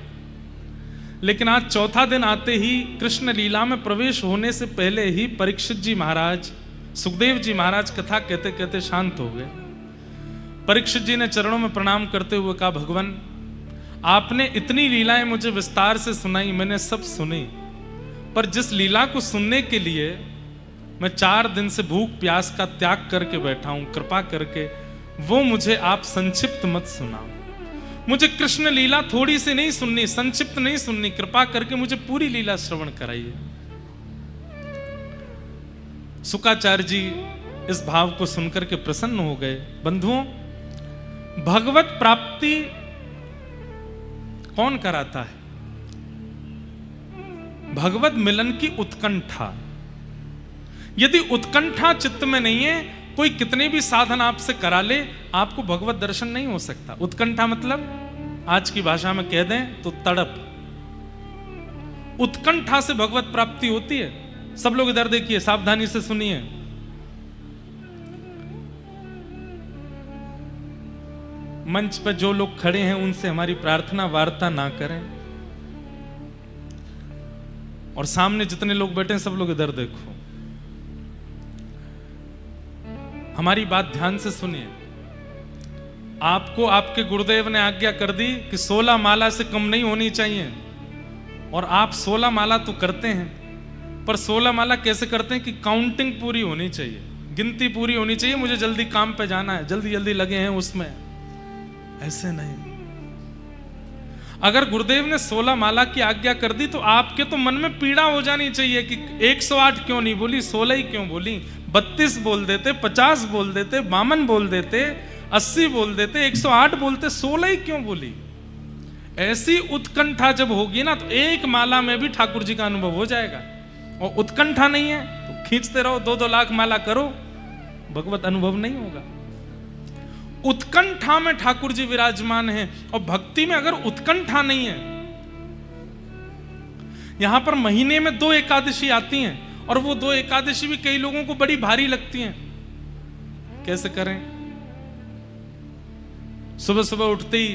लेकिन आज चौथा दिन आते ही कृष्ण लीला में प्रवेश होने से पहले ही परीक्षित जी महाराज, सुखदेव जी महाराज कथा कहते कहते शांत हो गए। परीक्षित जी ने चरणों में प्रणाम करते हुए कहा, भगवान आपने इतनी लीलाएं मुझे विस्तार से सुनाई, मैंने सब सुनी, पर जिस लीला को सुनने के लिए मैं 4 दिन से भूख प्यास का त्याग करके बैठा हूं, कृपा करके वो मुझे आप संक्षिप्त मत सुनाओ। मुझे कृष्ण लीला थोड़ी सी नहीं सुननी, संक्षिप्त नहीं सुननी, कृपा करके मुझे पूरी लीला श्रवण कराइए। शुकाचार्य जी इस भाव को सुनकर के प्रसन्न हो गए। बंधुओं, भगवत प्राप्ति कौन कराता है? भगवत मिलन की उत्कंठा। यदि उत्कंठा चित्त में नहीं है, कोई कितने भी साधन आपसे करा ले, आपको भगवत दर्शन नहीं हो सकता। उत्कंठा मतलब आज की भाषा में कह दें तो तड़प। उत्कंठा से भगवत प्राप्ति होती है। सब लोग इधर देखिए, सावधानी से सुनिए। मंच पर जो लोग खड़े हैं उनसे हमारी प्रार्थना वार्ता ना करें, और सामने जितने लोग बैठे हैं सब लोग इधर देखो। हमारी बात ध्यान से सुनिए। आपको आपके गुरुदेव ने आज्ञा कर दी कि 16 माला से कम नहीं होनी चाहिए, और आप 16 माला तो करते हैं, पर 16 माला कैसे करते हैं कि काउंटिंग पूरी होनी चाहिए, गिनती पूरी होनी चाहिए, मुझे जल्दी काम पे जाना है, जल्दी जल्दी लगे हैं उसमें। ऐसे नहीं। अगर गुरुदेव ने 16 माला की आज्ञा कर दी तो आपके तो मन में पीड़ा हो जानी चाहिए कि 108 क्यों नहीं बोली, 16 ही क्यों बोली, 32 बोल देते, 50 बोल देते, 52 बोल देते, 80 बोल देते, 108 बोलते, 16 ही क्यों बोली। ऐसी उत्कंठा जब होगी ना, तो एक माला में भी ठाकुर जी का अनुभव हो जाएगा। और उत्कंठा नहीं है तो खींचते रहो, 2-2 लाख माला करो, भगवत अनुभव नहीं होगा। उत्कंठा में ठाकुर जी विराजमान हैं, और भक्ति में अगर उत्कंठा नहीं है, यहां पर महीने में 2 एकादशी आती हैं, और वो 2 एकादशी भी कई लोगों को बड़ी भारी लगती हैं। कैसे करें? सुबह सुबह उठते ही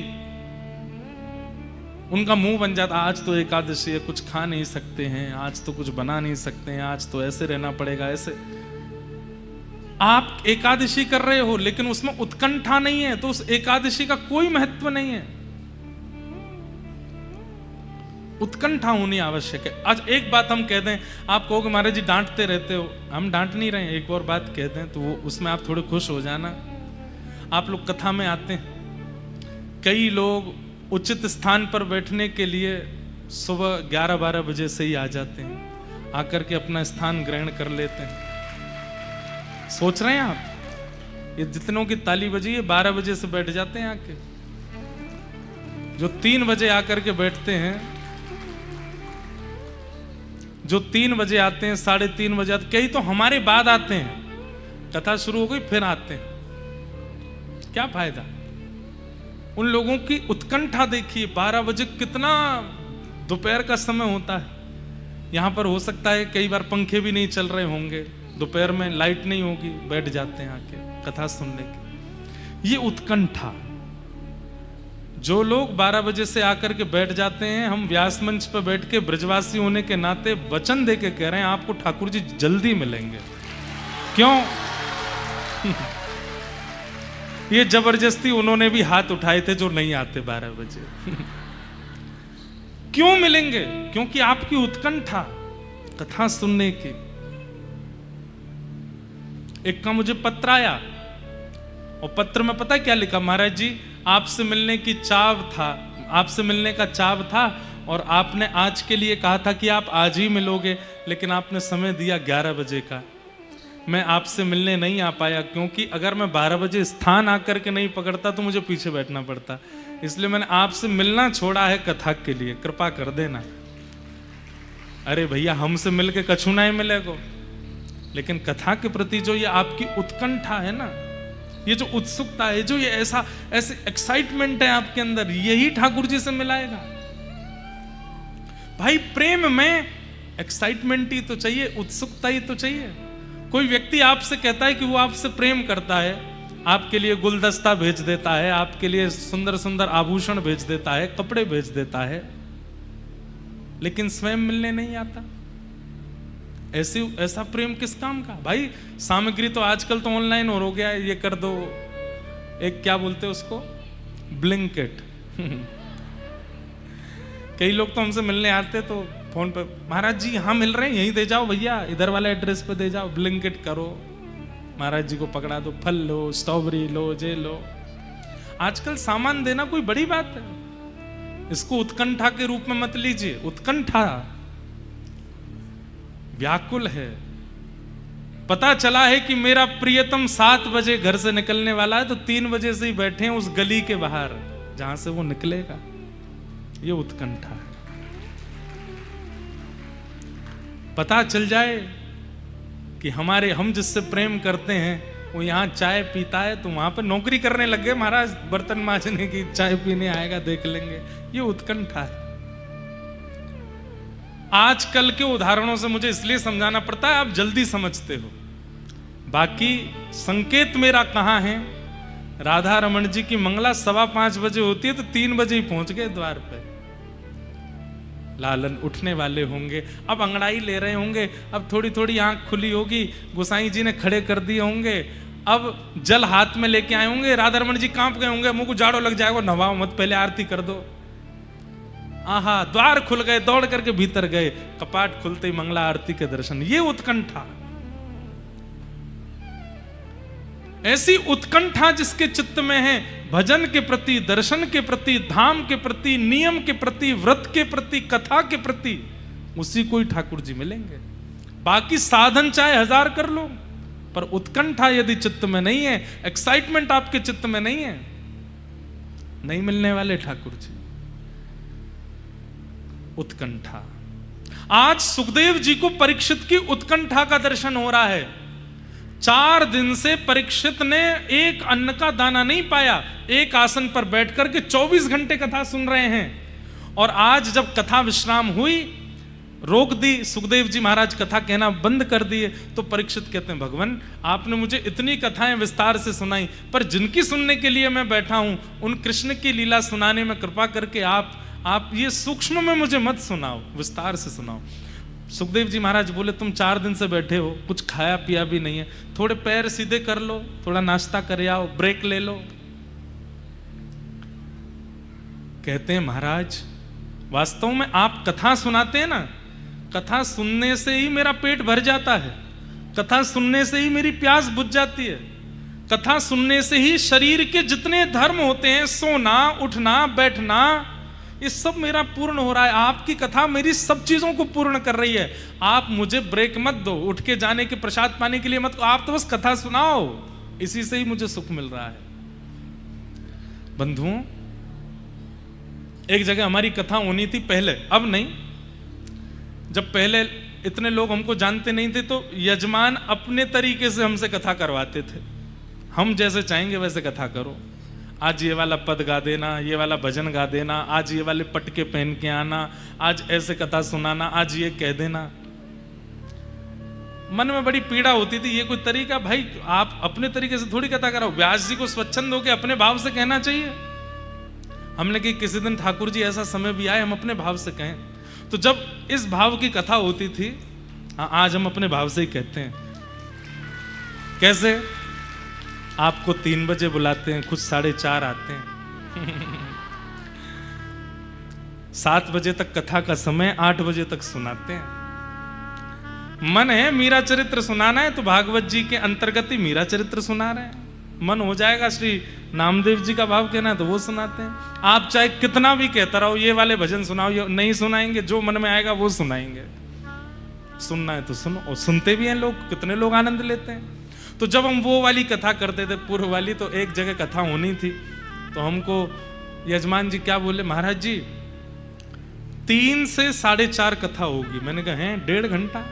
उनका मुंह बन जाता, आज तो एकादशी है, कुछ खा नहीं सकते हैं, आज तो कुछ बना नहीं सकते हैं, आज तो ऐसे रहना पड़ेगा। ऐसे आप एकादशी कर रहे हो, लेकिन उसमें उत्कंठा नहीं है, तो उस एकादशी का कोई महत्व नहीं है। उत्कंठा होनी आवश्यक है। आज एक बात हम कह दें, आप कहोगे महाराज जी डांटते रहते हो, हम डांट नहीं रहे हैं, एक और बात कह दें तो वो उसमें आप थोड़े खुश हो जाना। आप लोग कथा में आते हैं, कई लोग उचित स्थान पर बैठने के लिए सुबह 11-12 बजे से ही आ जाते हैं, आकर के अपना स्थान ग्रहण कर लेते हैं। सोच रहे हैं आप, ये जितनों की ताली बजी है 12 बजे से बैठ जाते हैं आके। जो 3 बजे आकर के बैठते हैं, जो 3 बजे आते हैं, 3:30 बजे आते, कई तो हमारे बाद आते हैं, कथा शुरू हो गई फिर आते हैं। क्या फायदा? उन लोगों की उत्कंठा देखिए, 12 बजे कितना दोपहर का समय होता है। यहां पर हो सकता है कई बार पंखे भी नहीं चल रहे होंगे, दोपहर में लाइट नहीं होगी, बैठ जाते हैं आके कथा सुनने की। ये उत्कंठा। जो लोग 12 बजे से आकर के बैठ जाते हैं, हम व्यास मंच पर बैठ के ब्रजवासी होने के नाते वचन दे के कह रहे हैं आपको ठाकुर जी जल्दी मिलेंगे। क्यों? ये जबरदस्ती उन्होंने भी हाथ उठाए थे जो नहीं आते 12 बजे। क्यों मिलेंगे? क्योंकि आपकी उत्कंठा कथा सुनने की। एक का मुझे पत्र आया, और पत्र में पता क्या लिखा? महाराज जी आपसे मिलने की चाव था, आपसे मिलने का चाव था, और आपने आज के लिए कहा था कि आप आज ही मिलोगे, लेकिन आपने समय दिया 11 बजे का। मैं आपसे मिलने नहीं आ पाया, क्योंकि अगर मैं 12 बजे स्थान आकर के नहीं पकड़ता तो मुझे पीछे बैठना पड़ता, इसलिए मैंने आपसे मिलना छोड़ा है कथा के लिए, कृपा कर देना। अरे भैया, हमसे मिलके कछु नहीं मिलेगो, लेकिन कथा के प्रति जो ये आपकी उत्कंठा है ना, ये जो उत्सुकता है, जो ये ऐसे एक्साइटमेंट है आपके अंदर, यही ठाकुर जी से मिलाएगा। भाई, प्रेम में एक्साइटमेंट ही तो चाहिए, उत्सुकता ही तो चाहिए। कोई व्यक्ति आपसे कहता है कि वो आपसे प्रेम करता है, आपके लिए गुलदस्ता भेज देता है, आपके लिए सुंदर सुंदर आभूषण भेज देता है, कपड़े भेज देता है, लेकिन स्वयं मिलने नहीं आता। ऐसा प्रेम किस काम का? भाई, सामग्री तो आजकल तो ऑनलाइन हो गया है, ये कर दो, एक क्या बोलते हैं उसको, ब्लिंकिट। कई लोग तो हमसे मिलने आते तो फोन पे, महाराज जी यहाँ मिल रहे हैं, यहीं दे जाओ भैया, इधर वाला एड्रेस पे दे जाओ, ब्लिंकिट करो, महाराज जी को पकड़ा दो, फल लो, स्ट्रॉबेरी लो, जे लो। आजकल सामान देना कोई बड़ी बात है, इसको उत्कंठा के रूप में मत लीजिए। उत्कंठा व्याकुल है। पता चला है कि मेरा प्रियतम 7 बजे घर से निकलने वाला है, तो 3 बजे से ही बैठे हैं उस गली के बाहर जहां से वो निकलेगा। ये उत्कंठा है। पता चल जाए कि हम जिससे प्रेम करते हैं वो यहाँ चाय पीता है, तो वहां पर नौकरी करने लग गए, महाराज बर्तन मांजने की, चाय पीने आएगा, देख लेंगे। ये उत्कंठा है। आजकल के उदाहरणों से मुझे इसलिए समझाना पड़ता है, आप जल्दी समझते हो। बाकी संकेत मेरा कहां है? राधा रमन जी की मंगला 5:15 बजे होती है, तो 3 बजे ही पहुंच गए द्वार पे। लालन उठने वाले होंगे, अब अंगड़ाई ले रहे होंगे, अब थोड़ी थोड़ी आंख खुली होगी, गोसाई जी ने खड़े कर दिए होंगे, अब जल हाथ में लेके आए होंगे, राधा रमन जी कांप गए होंगे, मुंह को जाड़ो लग जाएगा, नवाओ मत, पहले आरती कर दो। आहा, द्वार खुल गए, दौड़ करके भीतर गए, कपाट खुलते ही मंगला आरती के दर्शन। ये उत्कंठा, ऐसी उत्कंठा जिसके चित्त में है, भजन के प्रति, दर्शन के प्रति, धाम के प्रति, नियम के प्रति, व्रत के प्रति, कथा के प्रति, उसी को ही ठाकुर जी मिलेंगे। बाकी साधन चाहे 1000 कर लो, पर उत्कंठा यदि चित्त में नहीं है, एक्साइटमेंट आपके चित्त में नहीं है, नहीं मिलने वाले ठाकुर जी। उत्कंठा। आज सुखदेव जी को परीक्षित की उत्कंठा का दर्शन हो रहा है। 4 दिन से परीक्षित ने एक अन्न का दाना नहीं पाया, एक आसन पर बैठकर के 24 घंटे कथा सुन रहे हैं। और आज जब कथा विश्राम हुई, रोक दी, सुखदेव जी महाराज कथा कहना बंद कर दिए, तो परीक्षित कहते हैं, भगवान आपने मुझे इतनी कथाएं विस्तार से सुनाई, पर जिनकी सुनने के लिए मैं बैठा हूं, उन कृष्ण की लीला सुनाने में कृपा करके आप ये सूक्ष्म में मुझे मत सुनाओ, विस्तार से सुनाओ। सुखदेव जी महाराज बोले, तुम 4 दिन से बैठे हो, कुछ खाया पिया भी नहीं है, थोड़े पैर सीधे कर लो, थोड़ा नाश्ता कर आओ, ब्रेक ले लो। कहते हैं, महाराज वास्तव में आप कथा सुनाते हैं ना, कथा सुनने से ही मेरा पेट भर जाता है, कथा सुनने से ही मेरी प्यास बुझ जाती है, कथा सुनने से ही शरीर के जितने धर्म होते हैं, सोना, उठना, बैठना, ये सब मेरा पूर्ण हो रहा है। आपकी कथा मेरी सब चीजों को पूर्ण कर रही है। आप मुझे ब्रेक मत दो, उठ के जाने के प्रसाद पाने के लिए मत, आप तो बस कथा सुनाओ, इसी से ही मुझे सुख मिल रहा है। बंधुओं, एक जगह हमारी कथा होनी थी पहले, अब नहीं। जब पहले इतने लोग हमको जानते नहीं थे, तो यजमान अपने तरीके से हमसे कथा करवाते थे, हम जैसे चाहेंगे वैसे कथा करो, आज ये वाला पद गा देना, ये वाला भजन गा देना, आज ये वाले पटके पहन के आना, आज ऐसे कथा सुनाना, आज ये कह देना। मन में बड़ी पीड़ा होती थी, ये कोई तरीका? भाई आप अपने तरीके से थोड़ी कथा कराओ, व्यास जी को स्वच्छंद होकर अपने भाव से कहना चाहिए। हमने कि किसी दिन ठाकुर जी ऐसा समय भी आए हम अपने भाव से कहें, तो जब इस भाव की कथा होती थी, आज हम अपने भाव से ही कहते हैं। कैसे? आपको 3 बजे बुलाते हैं, खुद 4:30 आते हैं। 7 बजे तक कथा का समय, 8 बजे तक सुनाते हैं। मन है मीरा चरित्र सुनाना है, तो भागवत जी के अंतर्गत ही मीरा चरित्र सुना रहे हैं। मन हो जाएगा श्री नामदेव जी का भाव कहना है तो वो सुनाते हैं। आप चाहे कितना भी कहता रहो ये वाले भजन सुनाओ, ये नहीं सुनाएंगे, जो मन में आएगा वो सुनाएंगे। सुनना है तो सुनो, और सुनते भी हैं लोग, कितने लोग आनंद लेते हैं। तो जब हम वो वाली कथा करते थे पूर्व वाली, तो एक जगह कथा होनी थी, तो हमको यजमान जी क्या बोले, महाराज जी 3 से 4.5 कथा होगी। मैंने कहा हैं 1.5 घंटा?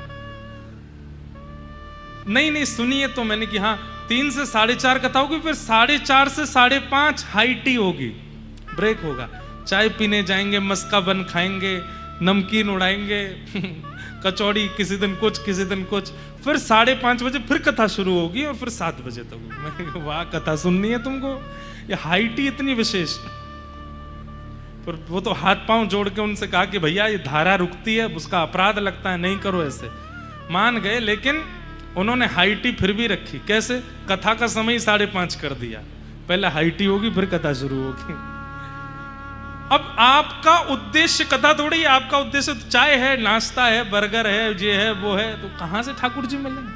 नहीं सुनिए। तो मैंने कि हाँ 3 से 4.5 कथा होगी, फिर 4.5 से 5.5 हाई टी होगी, ब्रेक होगा, चाय पीने जाएंगे, मस्का बन खाएंगे, नमकीन उड़ाएंगे कचौड़ी, किसी दिन कुछ किसी दिन कुछ, फिर 5:30 बजे फिर कथा शुरू होगी और फिर 7 बजे तक। मैंने कहा वाह, कथा सुननी है तुमको, ये हाई टी इतनी विशेष। पर वो तो हाथ पांव जोड़ के उनसे कहा कि भैया ये धारा रुकती है, उसका अपराध लगता है, नहीं करो ऐसे। मान गए, लेकिन उन्होंने हाई टी फिर भी रखी। कैसे? कथा का समय 5:30 कर दिया, पहले हाई टी होगी फिर कथा शुरू होगी। अब आपका उद्देश्य कथा थोड़ी है, आपका उद्देश्य तो चाय है, नाश्ता है, बर्गर है, ये है वो है, तो कहां से ठाकुर जी मिलेंगे?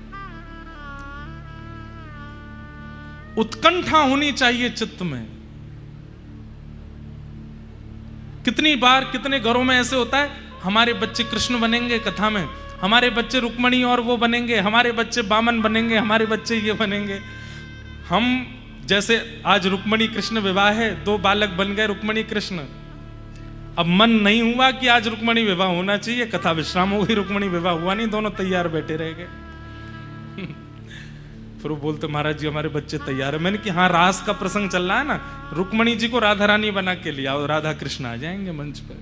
उत्कंठा होनी चाहिए चित्त में। कितनी बार कितने घरों में ऐसे होता है, हमारे बच्चे कृष्ण बनेंगे कथा में, हमारे बच्चे रुक्मणी और वो बनेंगे, हमारे बच्चे बामन बनेंगे, हमारे बच्चे ये बनेंगे। हम जैसे आज रुक्मणी कृष्ण विवाह है, 2 बालक बन गए रुक्मणी कृष्ण। अब मन नहीं हुआ कि आज रुक्मणी विवाह होना चाहिए, कथा विश्राम हो गई, रुक्मणी विवाह हुआ नहीं, दोनों तैयार बैठे रह गए फिर वो बोलते महाराज जी हमारे बच्चे तैयार है। मैंने कि हाँ रास का प्रसंग चल रहा है ना, रुक्मणी जी को राधा रानी बना के लिया और राधा कृष्ण आ जाएंगे मंच पर।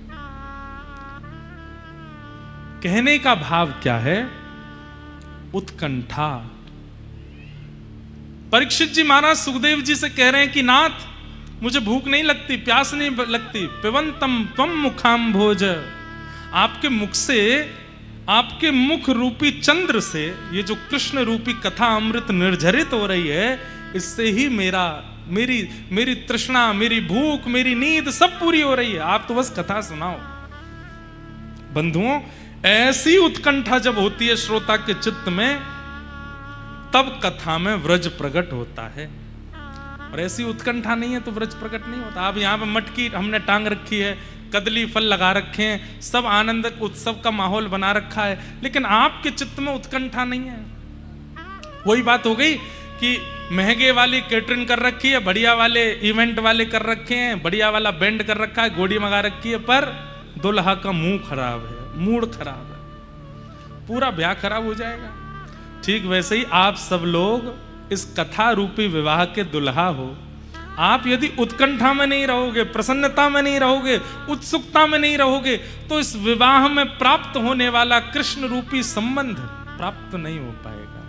कहने का भाव क्या है? उत्कंठा। परीक्षित जी महाराज सुखदेव जी से कह रहे हैं कि नाथ मुझे भूख नहीं लगती, प्यास नहीं लगती, पिबंतम त्वम मुखाम भोज। आपके मुख से, आपके मुख रूपी चंद्र से ये जो कृष्ण रूपी कथा अमृत निर्झरित हो रही है, इससे ही मेरी तृष्णा, मेरी भूख, मेरी नींद सब पूरी हो रही है। आप तो बस कथा सुनाओ। बंधुओं, ऐसी उत्कंठा जब होती है श्रोता के चित्त में, तब कथा में व्रज प्रकट होता है। और ऐसी उत्कंठा नहीं है तो व्रज प्रकट नहीं होता। आप यहाँ पे मटकी हमने टांग रखी है, कदली फल लगा रखे हैं, सब आनंद उत्सव का माहौल बना रखा है, लेकिन आपके चित्त में उत्कंठा नहीं है। वही बात हो गई कि महंगे वाली कैटरिंग कर रखी है, बढ़िया वाले इवेंट वाले कर रखे हैं, बढ़िया वाला बैंड कर रखा है, घोड़ी मंगा रखी है, पर दुल्हा का मुंह खराब है, मूड खराब है, पूरा ब्याह खराब हो जाएगा। ठीक वैसे ही आप सब लोग इस कथा रूपी विवाह के दुल्हा हो। आप यदि उत्कंठा में नहीं रहोगे, प्रसन्नता में नहीं रहोगे, उत्सुकता में नहीं रहोगे, तो इस विवाह में प्राप्त होने वाला कृष्ण रूपी संबंध प्राप्त नहीं हो पाएगा।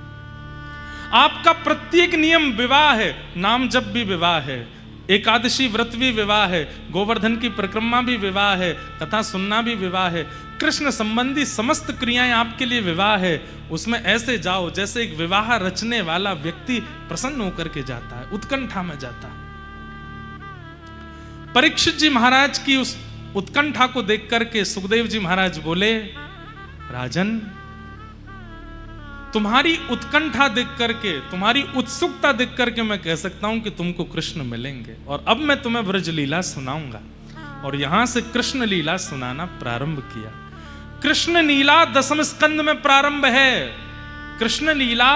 आपका प्रत्येक नियम विवाह है, नाम जप भी विवाह है, एकादशी व्रत भी विवाह है, गोवर्धन की परिक्रमा भी विवाह है, कथा सुनना भी विवाह है, कृष्ण संबंधी समस्त क्रियाएं आपके लिए विवाह है। उसमें ऐसे जाओ जैसे एक विवाह रचने वाला व्यक्ति प्रसन्न होकर के जाता है, उत्कंठा में जाता है। परीक्षित जी महाराज की उस उत्कंठा को देख करके सुखदेव जी महाराज बोले, राजन तुम्हारी उत्कंठा देख करके, तुम्हारी उत्सुकता देख करके मैं कह सकता हूं कि तुमको कृष्ण मिलेंगे। और अब मैं तुम्हें ब्रज लीला सुनाऊंगा। और यहां से कृष्ण लीला सुनाना प्रारंभ किया। कृष्ण लीला 10वें स्कंद में प्रारंभ है। कृष्ण लीला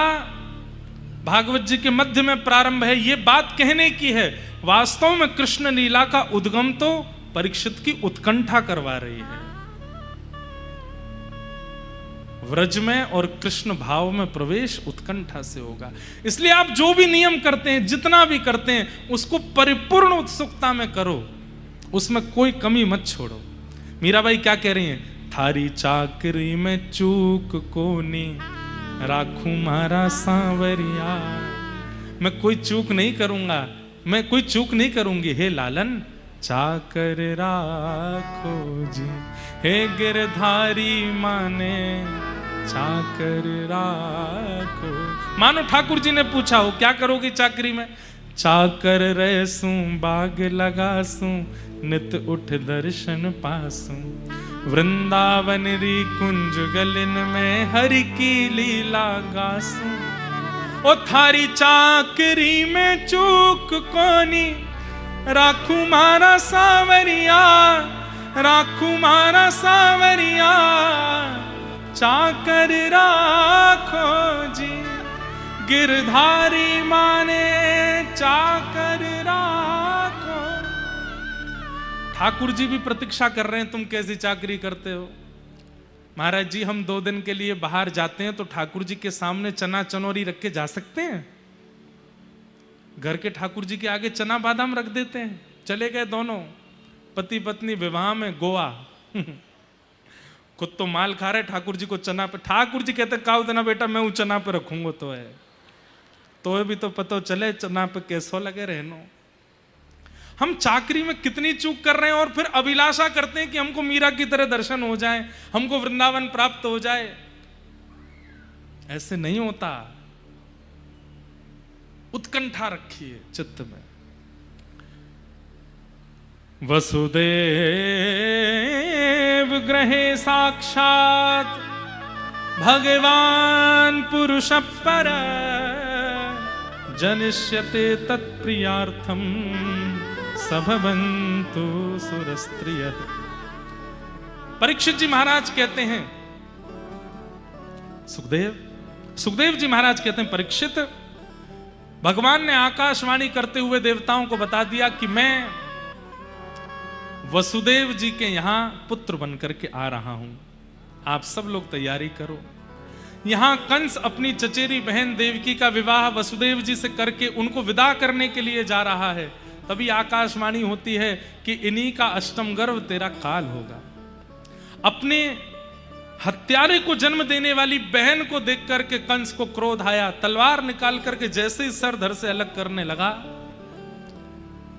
भागवत जी के मध्य में प्रारंभ है। यह बात कहने की है, वास्तव में कृष्ण लीला का उद्गम तो परीक्षित की उत्कंठा करवा रही है। व्रज में और कृष्ण भाव में प्रवेश उत्कंठा से होगा। इसलिए आप जो भी नियम करते हैं, जितना भी करते हैं, उसको परिपूर्ण उत्सुकता में करो, उसमें कोई कमी मत छोड़ो। मीराबाई क्या कह रही हैं? थारी चाकरी में चूक कोनी राखू मारा सांवरिया। मैं कोई चूक नहीं करूंगा, मैं कोई चूक नहीं करूंगी, हे लालन चाकर राखो जी, हे गिरधारी माने चाकर राखो। मानो ठाकुर जी ने पूछा हो क्या करोगी चाकरी में? चाकर रहसूं बाग लगासूं, नित उठ दर्शन पासूं, वृंदावन री कुंज गलिन में हरि की लीला गासूं। ओ थारी चाकरी में चूक कोनी, राखू मारा सावरिया, राखू मारा सावरिया, चाकर राखो जी, गिरधारी माने चाकर राखो। ठाकुर जी भी प्रतीक्षा कर रहे हैं, तुम कैसी चाकरी करते हो। महाराज जी, हम 2 दिन के लिए बाहर जाते हैं तो ठाकुर जी के सामने चना चनौरी रख के जा सकते हैं? घर के ठाकुर जी के आगे चना बादाम रख देते हैं। चले गए दोनों पति पत्नी विवाह में गोवा। खुद तो माल खा रहे, ठाकुर जी को चना पे। ठाकुर जी कहते काउ देना बेटा, मैं वो चना पे रखूंगा तो है, तो भी तो पता चले चना पे कैसो लगे रहनो। हम चाकरी में कितनी चूक कर रहे हैं और फिर अभिलाषा करते हैं कि हमको मीरा की तरह दर्शन हो जाए, हमको वृंदावन प्राप्त हो जाए। ऐसे नहीं होता। उत्कंठा रखिए चित्त में। वसुदेव गृहे साक्षात भगवान पुरुष पर जनिष्यते तत्प्रियार्थम सभवन्तु सुरस्त्रियः। परीक्षित जी महाराज कहते हैं, सुखदेव जी महाराज कहते हैं, परीक्षित, भगवान ने आकाशवाणी करते हुए देवताओं को बता दिया कि मैं वसुदेव जी के यहां पुत्र बनकर के आ रहा हूं, आप सब लोग तैयारी करो। यहां कंस अपनी चचेरी बहन देवकी का विवाह वसुदेव जी से करके उनको विदा करने के लिए जा रहा है। तभी आकाशवाणी होती है कि इन्हीं का अष्टम गर्भ तेरा काल होगा। अपने हत्यारे को जन्म देने वाली बहन को देख करके कंस को क्रोध आया, तलवार निकाल करके जैसे ही सर धड़ से अलग करने लगा,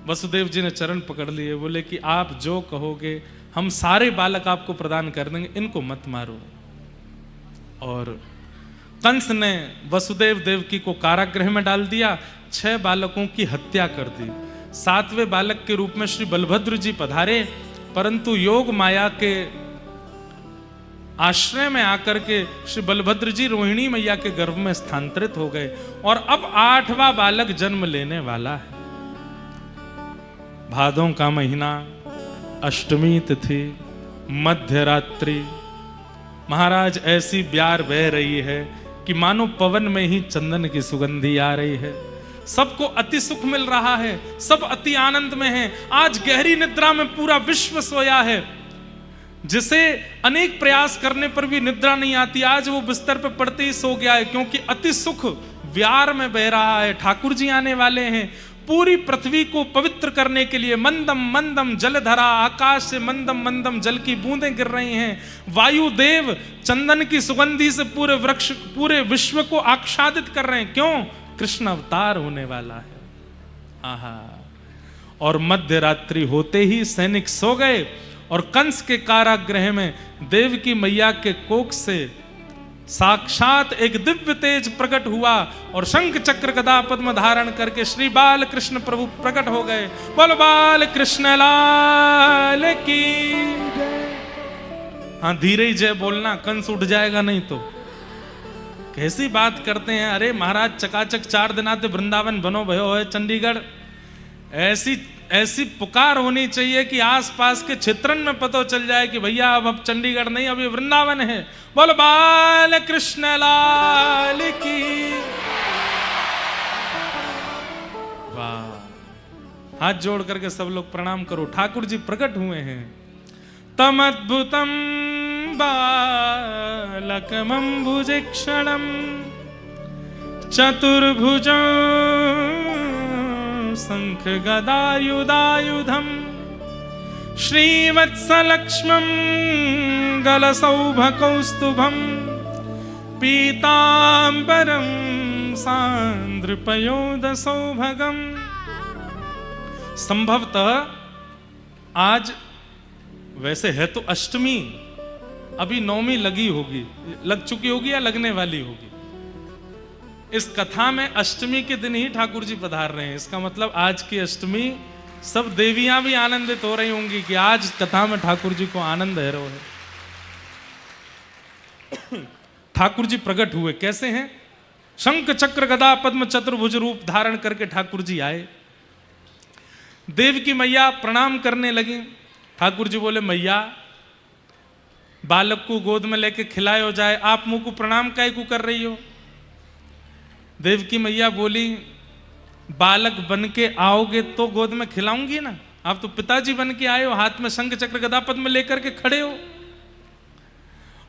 वसुदेव जी ने चरण पकड़ लिए, बोले कि आप जो कहोगे हम सारे बालक आपको प्रदान कर देंगे, इनको मत मारो। और कंस ने वसुदेव देवकी को कारागृह में डाल दिया, 6 बालकों की हत्या कर दी। 7वें बालक के रूप में श्री बलभद्र जी पधारे, परंतु योग माया के आश्रय में आकर के श्री बलभद्र जी रोहिणी मैया के गर्भ में स्थानांतरित हो गए और अब 8वां बालक जन्म लेने वाला है। भादों का महीना, अष्टमी तिथि, मध्य रात्रि, महाराज ऐसी ब्यार बह रही है कि मानो पवन में ही चंदन की सुगंधी आ रही है। सबको अति सुख मिल रहा है, सब अति आनंद में हैं। आज गहरी निद्रा में पूरा विश्व सोया है, जिसे अनेक प्रयास करने पर भी निद्रा नहीं आती, आज वो बिस्तर पे पड़ते ही सो गया है, क्योंकि अति सुख व्यार में बह रहा है। ठाकुर जी आने वाले हैं। पूरी पृथ्वी को पवित्र करने के लिए मंदम मंदम जलधरा, आकाश से मंदम मंदम जल की बूंदें गिर रही हैं। वायुदेव चंदन की सुगंधी से पूरे वृक्ष, पूरे विश्व को आच्छादित कर रहे हैं। क्यों? कृष्ण अवतार होने वाला है। आहा। और मध्य रात्रि होते ही सैनिक सो गए और कंस के कारागृह में देवकी मैया के कोख से साक्षात एक दिव्य तेज प्रकट हुआ और शंख चक्र गदा पद्म धारण करके श्री बाल कृष्ण प्रभु प्रकट हो गए। बोलो बाल कृष्ण लाल की। हाँ, धीरे ही जय बोलना, कंस उठ जाएगा नहीं तो। कैसी बात करते हैं। अरे महाराज, चकाचक 4 दिन आते वृंदावन बनो भयो है चंडीगढ़। ऐसी पुकार होनी चाहिए कि आसपास के क्षेत्रन में पता चल जाए कि भैया अब चंडीगढ़ नहीं, अब ये वृंदावन है। बोलो बाल कृष्ण लाल की। वाह, हाथ जोड़ करके सब लोग प्रणाम करो। ठाकुर जी प्रकट हुए हैं। तम अद्भुतम बालकमंबुजिक्षणम चतुर्भुजं शंख गदायुधायुधम श्रीवत्सलक्ष्मं गलसौभकौस्तुभं पीतांबरं सांद्रपयोदसौभगम। संभवतः आज, वैसे है तो अष्टमी, अभी नवमी लगी होगी, लग चुकी होगी या लगने वाली होगी। इस कथा में अष्टमी के दिन ही ठाकुर जी पधार रहे हैं। इसका मतलब आज की अष्टमी सब देवियां भी आनंदित हो रही होंगी कि आज कथा में ठाकुर जी को आनंद है रो है। ठाकुर जी प्रकट हुए कैसे हैं? शंख चक्र गदा पद्म चतुर्भुज रूप धारण करके ठाकुर जी आए। देवकी मैया प्रणाम करने लगी। ठाकुर जी बोले, मैया बालक को गोद में लेके खिलाए हो जाए, आप मुंह को प्रणाम काहे को कर रही हो? देवकी मैया बोली, बालक बन के आओगे तो गोद में खिलाऊंगी ना, आप तो पिताजी बन के आए हो, हाथ में शंख चक्र गदा पद्म लेकर के खड़े हो।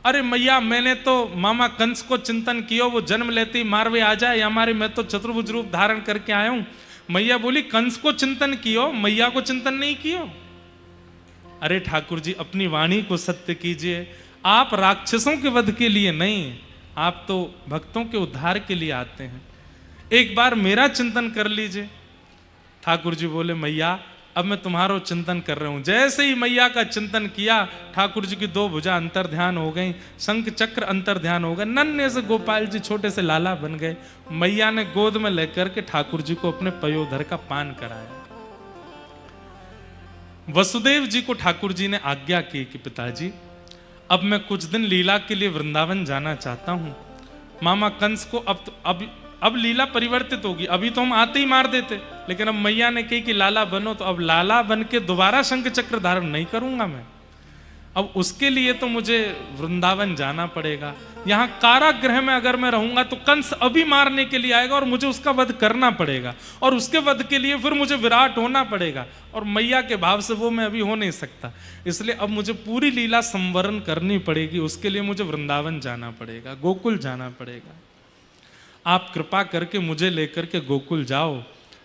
अरे मैया, मैंने तो मामा कंस को चिंतन किया, वो जन्म लेते ही मारवे आ जाए हमारे, मैं तो चतुर्भुज रूप धारण करके आया हूं। मैया बोली, कंस को चिंतन कियो, मैया को चिंतन नहीं कियो। अरे ठाकुर जी, अपनी वाणी को सत्य कीजिए, आप राक्षसों के वध के लिए नहीं, आप तो भक्तों के उद्धार के लिए आते हैं, एक बार मेरा चिंतन कर लीजिए। ठाकुर जी बोले, मैया अब मैं तुम्हारो चिंतन कर रहा हूं। जैसे ही मैया का चिंतन किया, ठाकुर जी की दो भुजा अंतर ध्यान हो गई, शंख चक्र अंतर ध्यान हो गए, नन्हे से गोपाल जी छोटे से लाला बन गए। मैया ने गोद में लेकर के ठाकुर जी को अपने पयोधर का पान कराया। वसुदेव जी को ठाकुर जी ने आज्ञा की कि पिताजी, अब मैं कुछ दिन लीला के लिए वृंदावन जाना चाहता हूं। मामा कंस को अब लीला परिवर्तित होगी, अभी तो हम आते ही मार देते, लेकिन अब मैया ने कही कि लाला बनो, तो अब लाला बन के दोबारा शंख चक्र धारण नहीं करूंगा मैं, अब उसके लिए तो मुझे वृंदावन जाना पड़ेगा। यहाँ कारागृह में अगर मैं रहूंगा तो कंस अभी मारने के लिए आएगा और मुझे उसका वध करना पड़ेगा, और उसके वध के लिए फिर मुझे विराट होना पड़ेगा, और मैया के भाव से वो मैं अभी हो नहीं सकता। इसलिए अब मुझे पूरी लीला संवरण करनी पड़ेगी, उसके लिए मुझे वृंदावन जाना पड़ेगा, गोकुल जाना पड़ेगा। आप कृपा करके मुझे लेकर के गोकुल जाओ।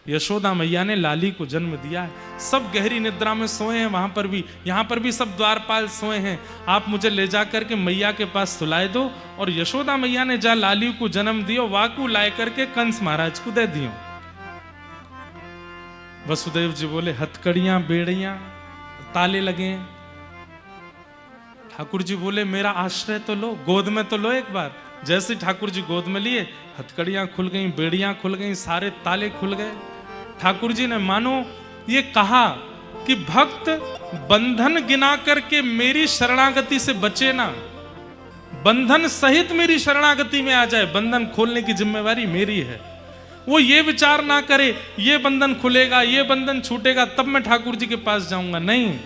यशोदा मैया ने लाली को जन्म दिया है, सब गहरी निद्रा में सोए हैं, वहां पर भी, यहाँ पर भी सब द्वारपाल सोए हैं। आप मुझे ले जा करके मैया के पास सुलाए दो, और यशोदा मैया ने जा लाली को जन्म दियो, वाकू लाए करके कंस महाराज को दे दियो। वसुदेव जी बोले, हथकड़ियां बेड़ियां ताले लगे। ठाकुर जी बोले, मेरा आश्रय तो लो, गोद में तो लो एक बार। जैसे ठाकुर जी गोद में लिए, हथकड़ियां खुल गईं, बेड़ियां खुल गईं, सारे ताले खुल गए। ठाकुर जी ने मानो ये कहा कि भक्त बंधन गिना करके मेरी शरणागति से बचे ना, बंधन सहित मेरी शरणागति में आ जाए, बंधन खोलने की जिम्मेवारी मेरी है। वो ये विचार ना करे ये बंधन खुलेगा, ये बंधन छूटेगा, तब मैं ठाकुर जी के पास जाऊंगा। नहीं,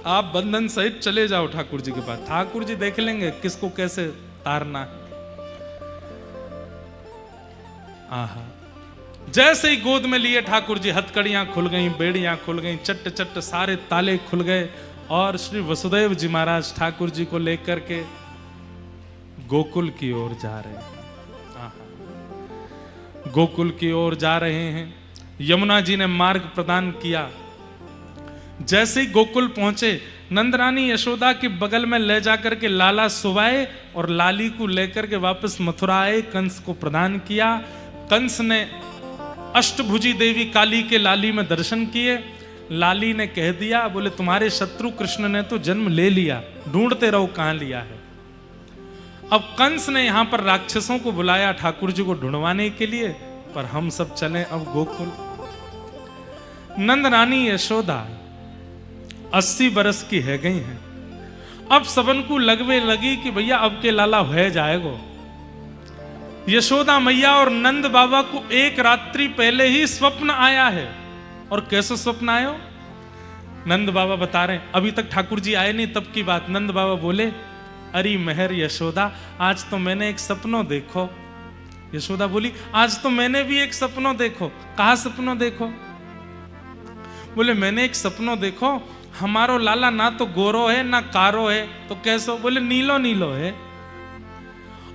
आप बंधन सहित चले जाओ ठाकुर जी के पास, ठाकुर जी देख लेंगे किसको कैसे तारना है। आहा, जैसे ही गोद में लिए ठाकुर जी, हथकड़ियां खुल गईं, बेड़ियां खुल गईं, चट्ट चट्ट सारे ताले खुल गए, और श्री वसुदेव जी महाराज ठाकुर जी को लेकर के गोकुल की ओर जा रहे हैं। गोकुल की ओर जा रहे हैं। यमुना जी ने मार्ग प्रदान किया। जैसे ही गोकुल पहुंचे, नंदरानी यशोदा के बगल में ले जाकर के लाला सुवाए, और लाली को लेकर के वापस मथुरा आए, कंस को प्रदान किया। कंस ने अष्टभुजी देवी काली के लाली में दर्शन किए। लाली ने कह दिया, बोले तुम्हारे शत्रु कृष्ण ने तो जन्म ले लिया, ढूंढते रहो कहां लिया है। अब कंस ने यहां पर राक्षसों को बुलाया ठाकुर जी को ढूंढवाने के लिए, पर हम सब चले अब गोकुल। नंदरानी यशोदा 80 बरस की है गई हैं। अब सबन को लगवे लगी कि भैया अब के लाला हो जाएगो। यशोदा मैया और नंद बाबा को एक रात्रि पहले ही स्वप्न आया है। और कैसे स्वप्न आयो? नंद बाबा बता रहे हैं, अभी तक ठाकुर जी आए नहीं तब की बात। नंद बाबा बोले, अरे मेहर यशोदा, आज तो मैंने एक सपनों देखो। यशोदा बोली, आज तो मैंने भी एक सपनों देखो। कहा सपनों देखो? बोले मैंने एक सपनों देखो, हमारो लाला ना तो गोरो है ना कारो है, तो कैसो? बोले नीलो नीलो है,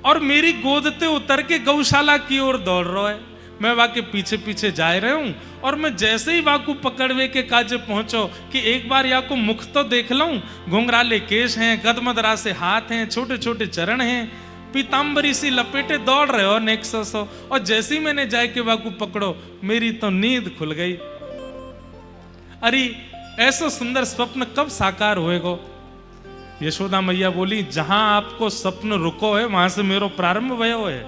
और मेरी गोद ते उतर के गौशाला की ओर दौड़ रहा है। मैं वाके पीछे पीछे जा रहा हूं, और मैं जैसे ही वाकू पकड़वे के काजे पहुंचो कि एक बार या को मुख तो देख लूं, घुंघराले केश हैं, गदमदरा से हाथ हैं, छोटे छोटे चरण हैं, पीताम्बरी सी लपेटे दौड़ रहे हो नेक्सो सो। और जैसे ही मैंने जाए के वाकू पकड़ो, मेरी तो नींद खुल गई। अरे ऐसा सुंदर स्वप्न कब साकार होएगो? यशोदा मैया बोली, जहां आपको स्वप्न रुको है वहां से मेरो प्रारंभ भयो है।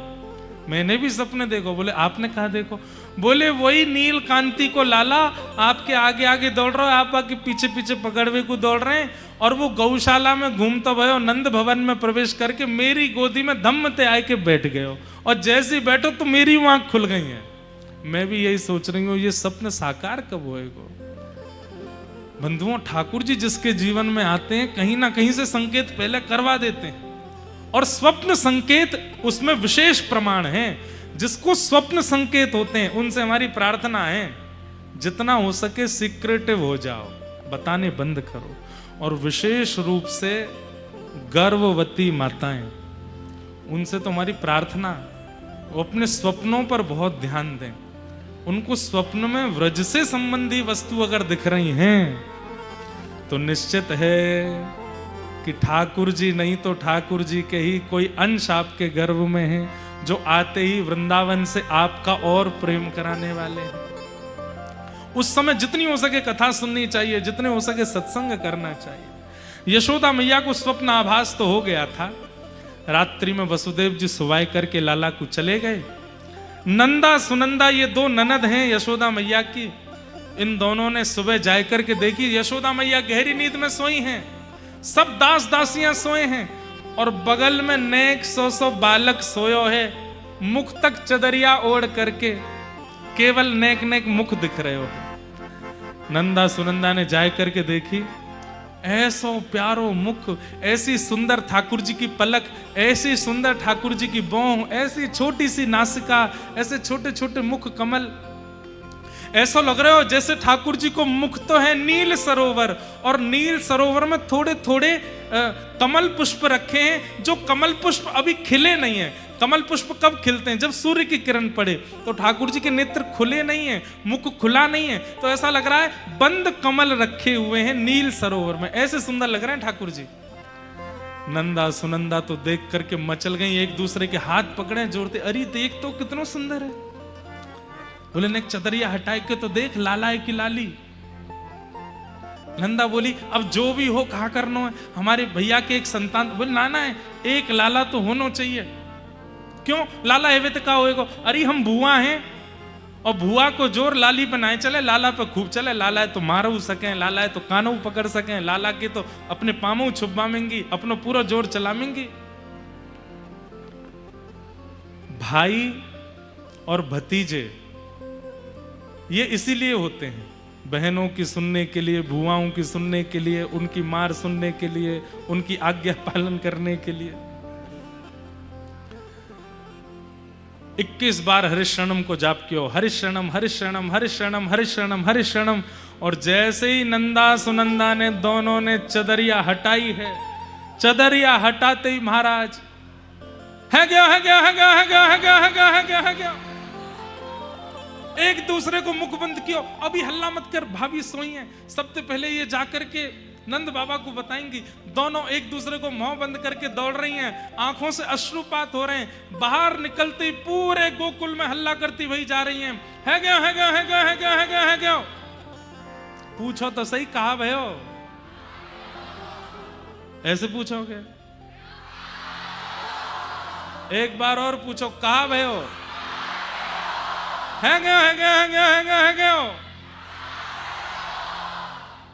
मैंने भी सपने देखो। बोले आपने कहा देखो? बोले वही नील कांति को लाला आपके आगे आगे दौड़ रहा है, आप आके पीछे पीछे पकड़वे को दौड़ रहे हैं, और वो गौशाला में घूमता भयो, नंद भवन में प्रवेश करके मेरी गोदी में धम्म ते आए के बैठ गए हो, और जैसे ही बैठो तो मेरी आंख खुल गई है। मैं भी यही सोच रही हूँ, ये सपने साकार कब होएगा। बंधुओं, ठाकुर जी जिसके जीवन में आते हैं कहीं ना कहीं से संकेत पहले करवा देते हैं, और स्वप्न संकेत उसमें विशेष प्रमाण है। जिसको स्वप्न संकेत होते हैं उनसे हमारी प्रार्थना है, जितना हो सके सीक्रेटिव हो जाओ, बताने बंद करो। और विशेष रूप से गर्भवती माताएं, उनसे तो हमारी प्रार्थना, वो अपने स्वप्नों पर बहुत ध्यान दें। उनको स्वप्न में व्रज से संबंधी वस्तु अगर दिख रही हैं तो निश्चित है कि ठाकुर जी नहीं तो ठाकुर जी के ही कोई अंश आपके गर्भ में है, जो आते ही वृंदावन से आपका और प्रेम कराने वाले हैं। उस समय जितनी हो सके कथा सुननी चाहिए, जितने हो सके सत्संग करना चाहिए। यशोदा मैया को स्वप्न आभास तो हो गया था। रात्रि में वसुदेव जी सुवाई करके लाला को चले गए। नंदा सुनंदा ये दो ननद हैं यशोदा मैया की, इन दोनों ने सुबह जाए करके देखी यशोदा मैया गहरी नींद में सोई हैं, सब दास दासियां सोए हैं, और बगल में नेक सौ बालक सोयो है, मुख तक चदरिया ओढ़ करके, केवल नेक नेक मुख दिख रहे हो। नंदा सुनंदा ने जाए करके देखी, ऐसो प्यारो मुख, ऐसी सुंदर ठाकुर जी की पलक, ऐसी सुंदर ठाकुर जी की भौं, ऐसी छोटी सी नासिका, ऐसे छोटे छोटे मुख कमल, ऐसा लग रहा हो जैसे ठाकुर जी को मुख तो है नील सरोवर, और नील सरोवर में थोड़े थोड़े कमल पुष्प रखे हैं, जो कमल पुष्प अभी खिले नहीं है। कमल पुष्प कब खिलते हैं? जब सूर्य की किरण पड़े। तो ठाकुर जी के नेत्र खुले नहीं है, मुख खुला नहीं है, तो ऐसा लग रहा है बंद कमल रखे हुए हैं नील सरोवर में, ऐसे सुंदर लग रहे हैं ठाकुर जी। नंदा सुनंदा तो देख करके मचल गई, एक दूसरे के हाथ पकड़े जोड़ते, अरे देख तो कितना सुंदर है। बोले ने चदरिया हटाए के तो देख, लाला है कि लाली। नंदा बोली अब जो भी हो कहा करना है, हमारे भैया के एक संतान। बोले नाना है, एक लाला तो होना चाहिए। क्यों? लाला है तो का होएगा? अरे हम बुआ हैं, और बुआ को जोर लाली बनाए चले, लाला पे खूब चले। लाला है तो मारू सके, लाला है तो कानू पकड़ सके, लाला के तो अपने पामू छुपामेंगी, अपना पूरा जोर चलामेंगी। भाई और भतीजे ये इसीलिए होते हैं, बहनों की सुनने के लिए, बुआओं की सुनने के लिए, उनकी मार सुनने के लिए, उनकी आज्ञा पालन करने के लिए। 21 बार हरिशरणम को जाप कियो, हरिशरणम हरिशरणम हरिशरणम हरिशरणम हरिशरणम। और जैसे ही नंदा सुनंदा ने दोनों ने चदरिया हटाई है, चदरिया हटाते ही महाराज है गया है गया है गया है गया है गया है गया है गया है गया, एक दूसरे को मुख बंद किया। अभी हल्ला मत कर, भाभी सोई हैं। सबसे पहले ये जाकर के नंद बाबा को बताएंगी। दोनों एक दूसरे को मुंह बंद करके दौड़ रही हैं, आंखों से अश्रुपात हो रहे हैं। बाहर निकलते ही पूरे गोकुल में हल्ला करती वही जा रही हैं, है गया है गया है गया है गया है गया है गया। पूछो तो सही, कहा भयो? ऐसे पूछोगे? एक बार और पूछो, कहा भयो? है गया है गया है गया है गया है गया।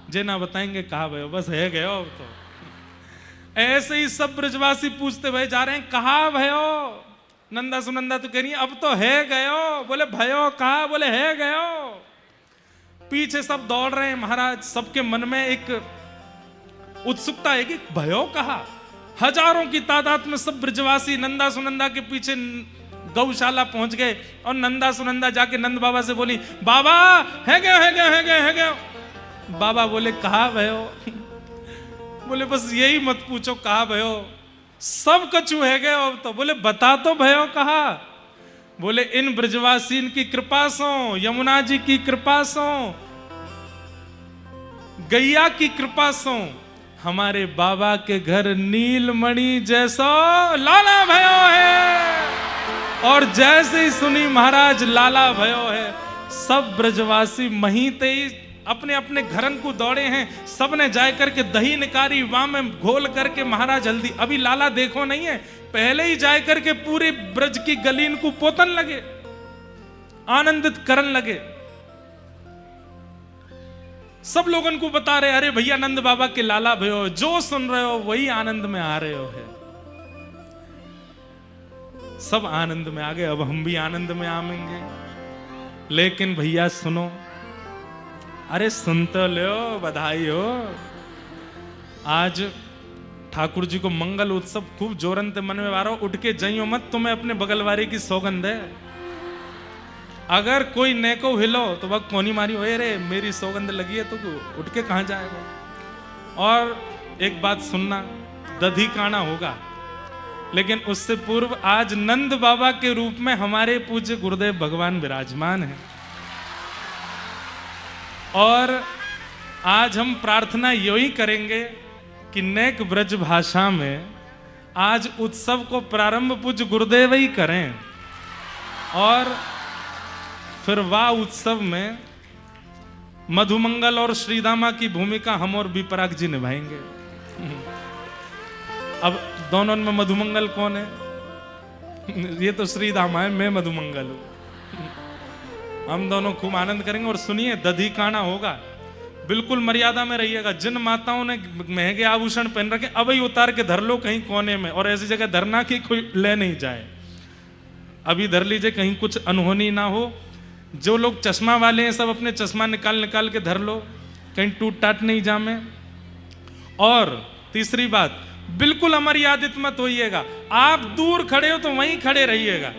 जे ना बताएंगे कहा भयो, बस है गया। तो ऐसे ही सब ब्रजवासी पूछते हुए जा रहे हैं, कहा भयो? नंदा सुनंदा तो कह रही है अब तो है गयो। बोले भयो कहा? बोले है गयो। पीछे सब दौड़ रहे हैं महाराज, सबके मन में एक उत्सुकता है कि भयो कहा। हजारों की तादाद में सब ब्रजवासी नंदा सुनंदा के पीछे गौशाला पहुंच गए, और नंदा सुनंदा जाके नंद बाबा से बोली, बाबा है गया है गया है गया है गया। बाबा बोले कहा भयो? बोले बस यही मत पूछो कहा भयो, सब कछु है गया अब तो। बोले बता तो भयो कहा? बोले इन ब्रजवासीन की कृपा सो, यमुना जी की कृपा सो, गैया की कृपा सो, हमारे बाबा के घर नीलमणि जैसा लाला भयो है। और जैसे ही सुनी महाराज लाला भयो है, सब ब्रजवासी महीते ही अपने अपने घरन को दौड़े हैं। सब ने जाए करके दही निकारी, वहां में घोल करके महाराज हल्दी, अभी लाला देखो नहीं है, पहले ही जाए करके पूरे ब्रज की गलीन को पोतन लगे, आनंदित करन लगे। सब लोगन को बता रहे, अरे भैया नंद बाबा के लाला भयो, जो सुन रहे हो वही आनंद में आ रहे हो है। सब आनंद में आ गए, अब हम भी आनंद में आवेंगे। लेकिन भैया सुनो, अरे सुन तो लो, बधाई हो। आज ठाकुर जी को मंगल उत्सव खूब जोरन ते मनवे वारो, उठ के जइयो मत, तुम्हें अपने बगलवारी की सौगंध है। अगर कोई नेको हिलो तो वह कोनी मारी, ओए रे मेरी सौगंध लगी है तो उठ के कहां जाएगा। और एक बात सुनना, दधी काना होगा, लेकिन उससे पूर्व आज नंद बाबा के रूप में हमारे पूज्य गुरुदेव भगवान विराजमान हैं। और आज हम प्रार्थना यही करेंगे कि नेक ब्रज भाषा में आज उत्सव को प्रारंभ पूज्य गुरुदेव ही करें, और फिर वाह उत्सव में मधुमंगल और श्रीदामा की भूमिका हम और विपराग जी निभाएंगे। अब दोनों में मधुमंगल कौन है? ये तो श्रीदामा है, मैं मधुमंगल हूं। हम दोनों खूब आनंद करेंगे। और सुनिए, दधी काना होगा, बिल्कुल मर्यादा में रहिएगा। जिन माताओं ने महंगे आभूषण पहन रखे, अब ही उतार के धर लो कहीं कोने में, और ऐसी जगह धरना कि कोई ले नहीं जाए। अभी धर लीजिए, कहीं कुछ अनहोनी ना हो। जो लोग चश्मा वाले हैं, सब अपने चश्मा निकाल निकाल के धर लो, कहीं टूट टाट नहीं जामे। और तीसरी बात, बिल्कुल अमर्यादित मत होइएगा। आप दूर खड़े हो तो वहीं खड़े रहिएगा।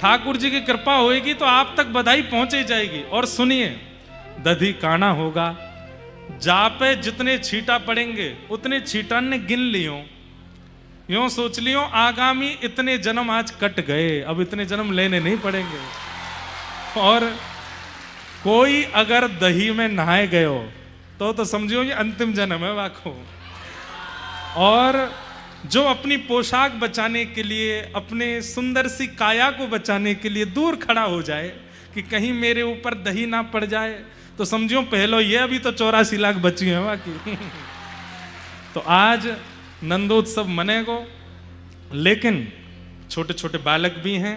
ठाकुर जी की कृपा होएगी तो आप तक बधाई पहुंचे जाएगी। और सुनिए, दधी काना होगा, जा पे जितने छीटा पड़ेंगे उतने छीटा ने गिन लियो, यूं सोच लियो आगामी इतने जन्म आज कट गए, अब इतने जन्म लेने नहीं पड़ेंगे। और कोई अगर दही में नहाए गयो तो समझियो ये अंतिम जन्म है वाको। और जो अपनी पोशाक बचाने के लिए, अपने सुंदर सी काया को बचाने के लिए दूर खड़ा हो जाए कि कहीं मेरे ऊपर दही ना पड़ जाए, तो समझियो पहलो ये, अभी तो 84 लाख बची है बाकी। तो आज नंदोत्सव मनेगो, लेकिन छोटे छोटे बालक भी हैं,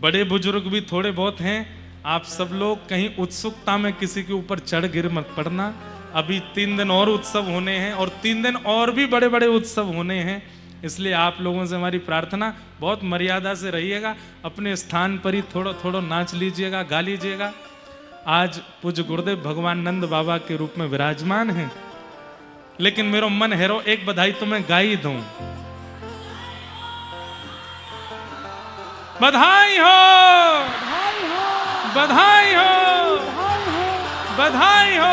बड़े बुजुर्ग भी थोड़े बहुत हैं। आप सब लोग कहीं उत्सुकता में किसी के ऊपर चढ़ गिर मत पड़ना। अभी 3 दिन और उत्सव होने हैं, और 3 दिन और भी बड़े बड़े उत्सव होने हैं। इसलिए आप लोगों से हमारी प्रार्थना, बहुत मर्यादा से रहिएगा। अपने स्थान पर ही थोड़ा थोड़ा नाच लीजिएगा, गा लीजिएगा। आज पूज्य गुरुदेव भगवान नंद बाबा के रूप में विराजमान हैं। लेकिन मेरा मन हैरो, एक बधाई तो मैं गा ही दूं। बधाई हो, बधाई हो, बधाई हो।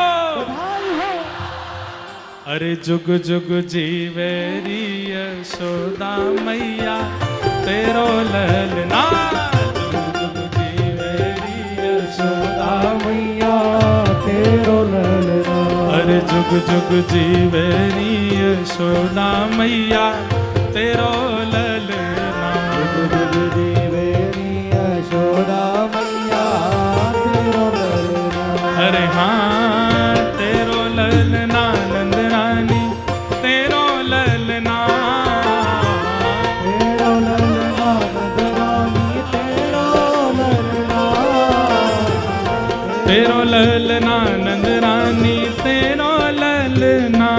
अरे जुग जुग जीवेरी यशोदा मैया तेरो ललना, जुग जुग जीवेरी यशोदा मैया तेरो ललना। अरे जुग जुग जीवेरी यशोदा मैया तेरो ललना, जुग जुग जीवेरी यशोदा मैया तेरो ललना। अरे हाँ तेरो ललना नंद रानी, तेरो ललना, तेरो ललना नंद रानी, तेरो ललना, तेरो ललना नंद रानी, तेरो ललना,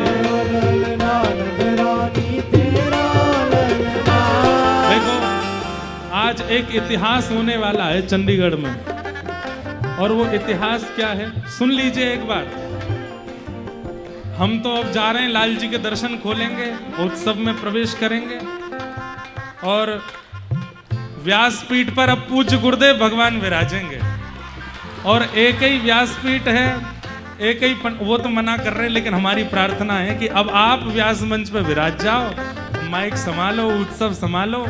तेरो ललना नंद रानी, तेरो ललना। देखो, आज एक इतिहास होने वाला है चंडीगढ़ में, और वो इतिहास क्या है सुन लीजिए एक बार। हम तो अब जा रहे हैं, लाल जी के दर्शन खोलेंगे, उत्सव में प्रवेश करेंगे, और व्यासपीठ पर अब पूज्य गुरुदेव भगवान विराजेंगे। और एक ही व्यासपीठ है, एक ही वो तो मना कर रहे हैं, लेकिन हमारी प्रार्थना है कि अब आप व्यास मंच पर विराज जाओ, माइक संभालो, उत्सव संभालो,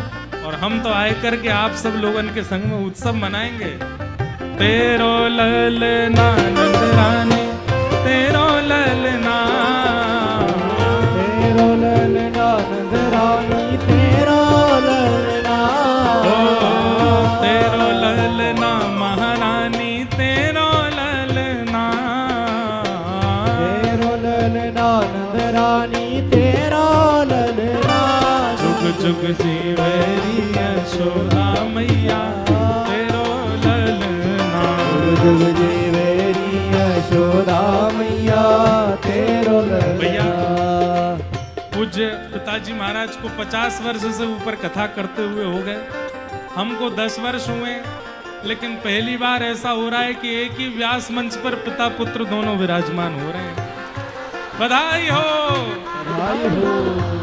और हम तो आए करके आप सब लोगन के संग में उत्सव मनाएंगे। तेरो ललना नंद रानी, तेरो ललना, तेरो ललना नंद रानी, तेरो ललना, ओ तेरो ललना महारानी, तेरो ललना, तेरो ललना नंद रानी, तेरो ललना। जुग जुग जीवेरी यशोदा मैया तेरो ललना, जुग जीवेरी यशोदा मैया तेरो ललना। भैया पूज्य पिताजी महाराज को 50 वर्ष से ऊपर कथा करते हुए हो गए, हमको 10 वर्ष हुए, लेकिन पहली बार ऐसा हो रहा है कि एक ही व्यास मंच पर पिता पुत्र दोनों विराजमान हो रहे हैं। बधाई हो, बधाई हो।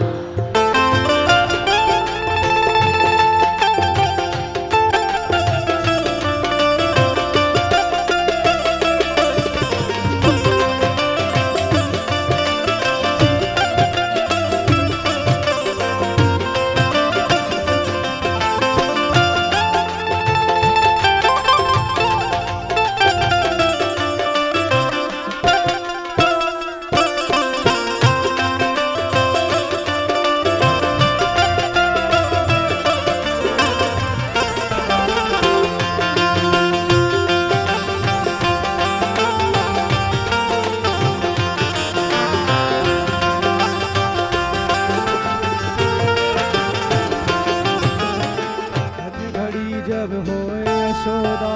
जब होए यशोदा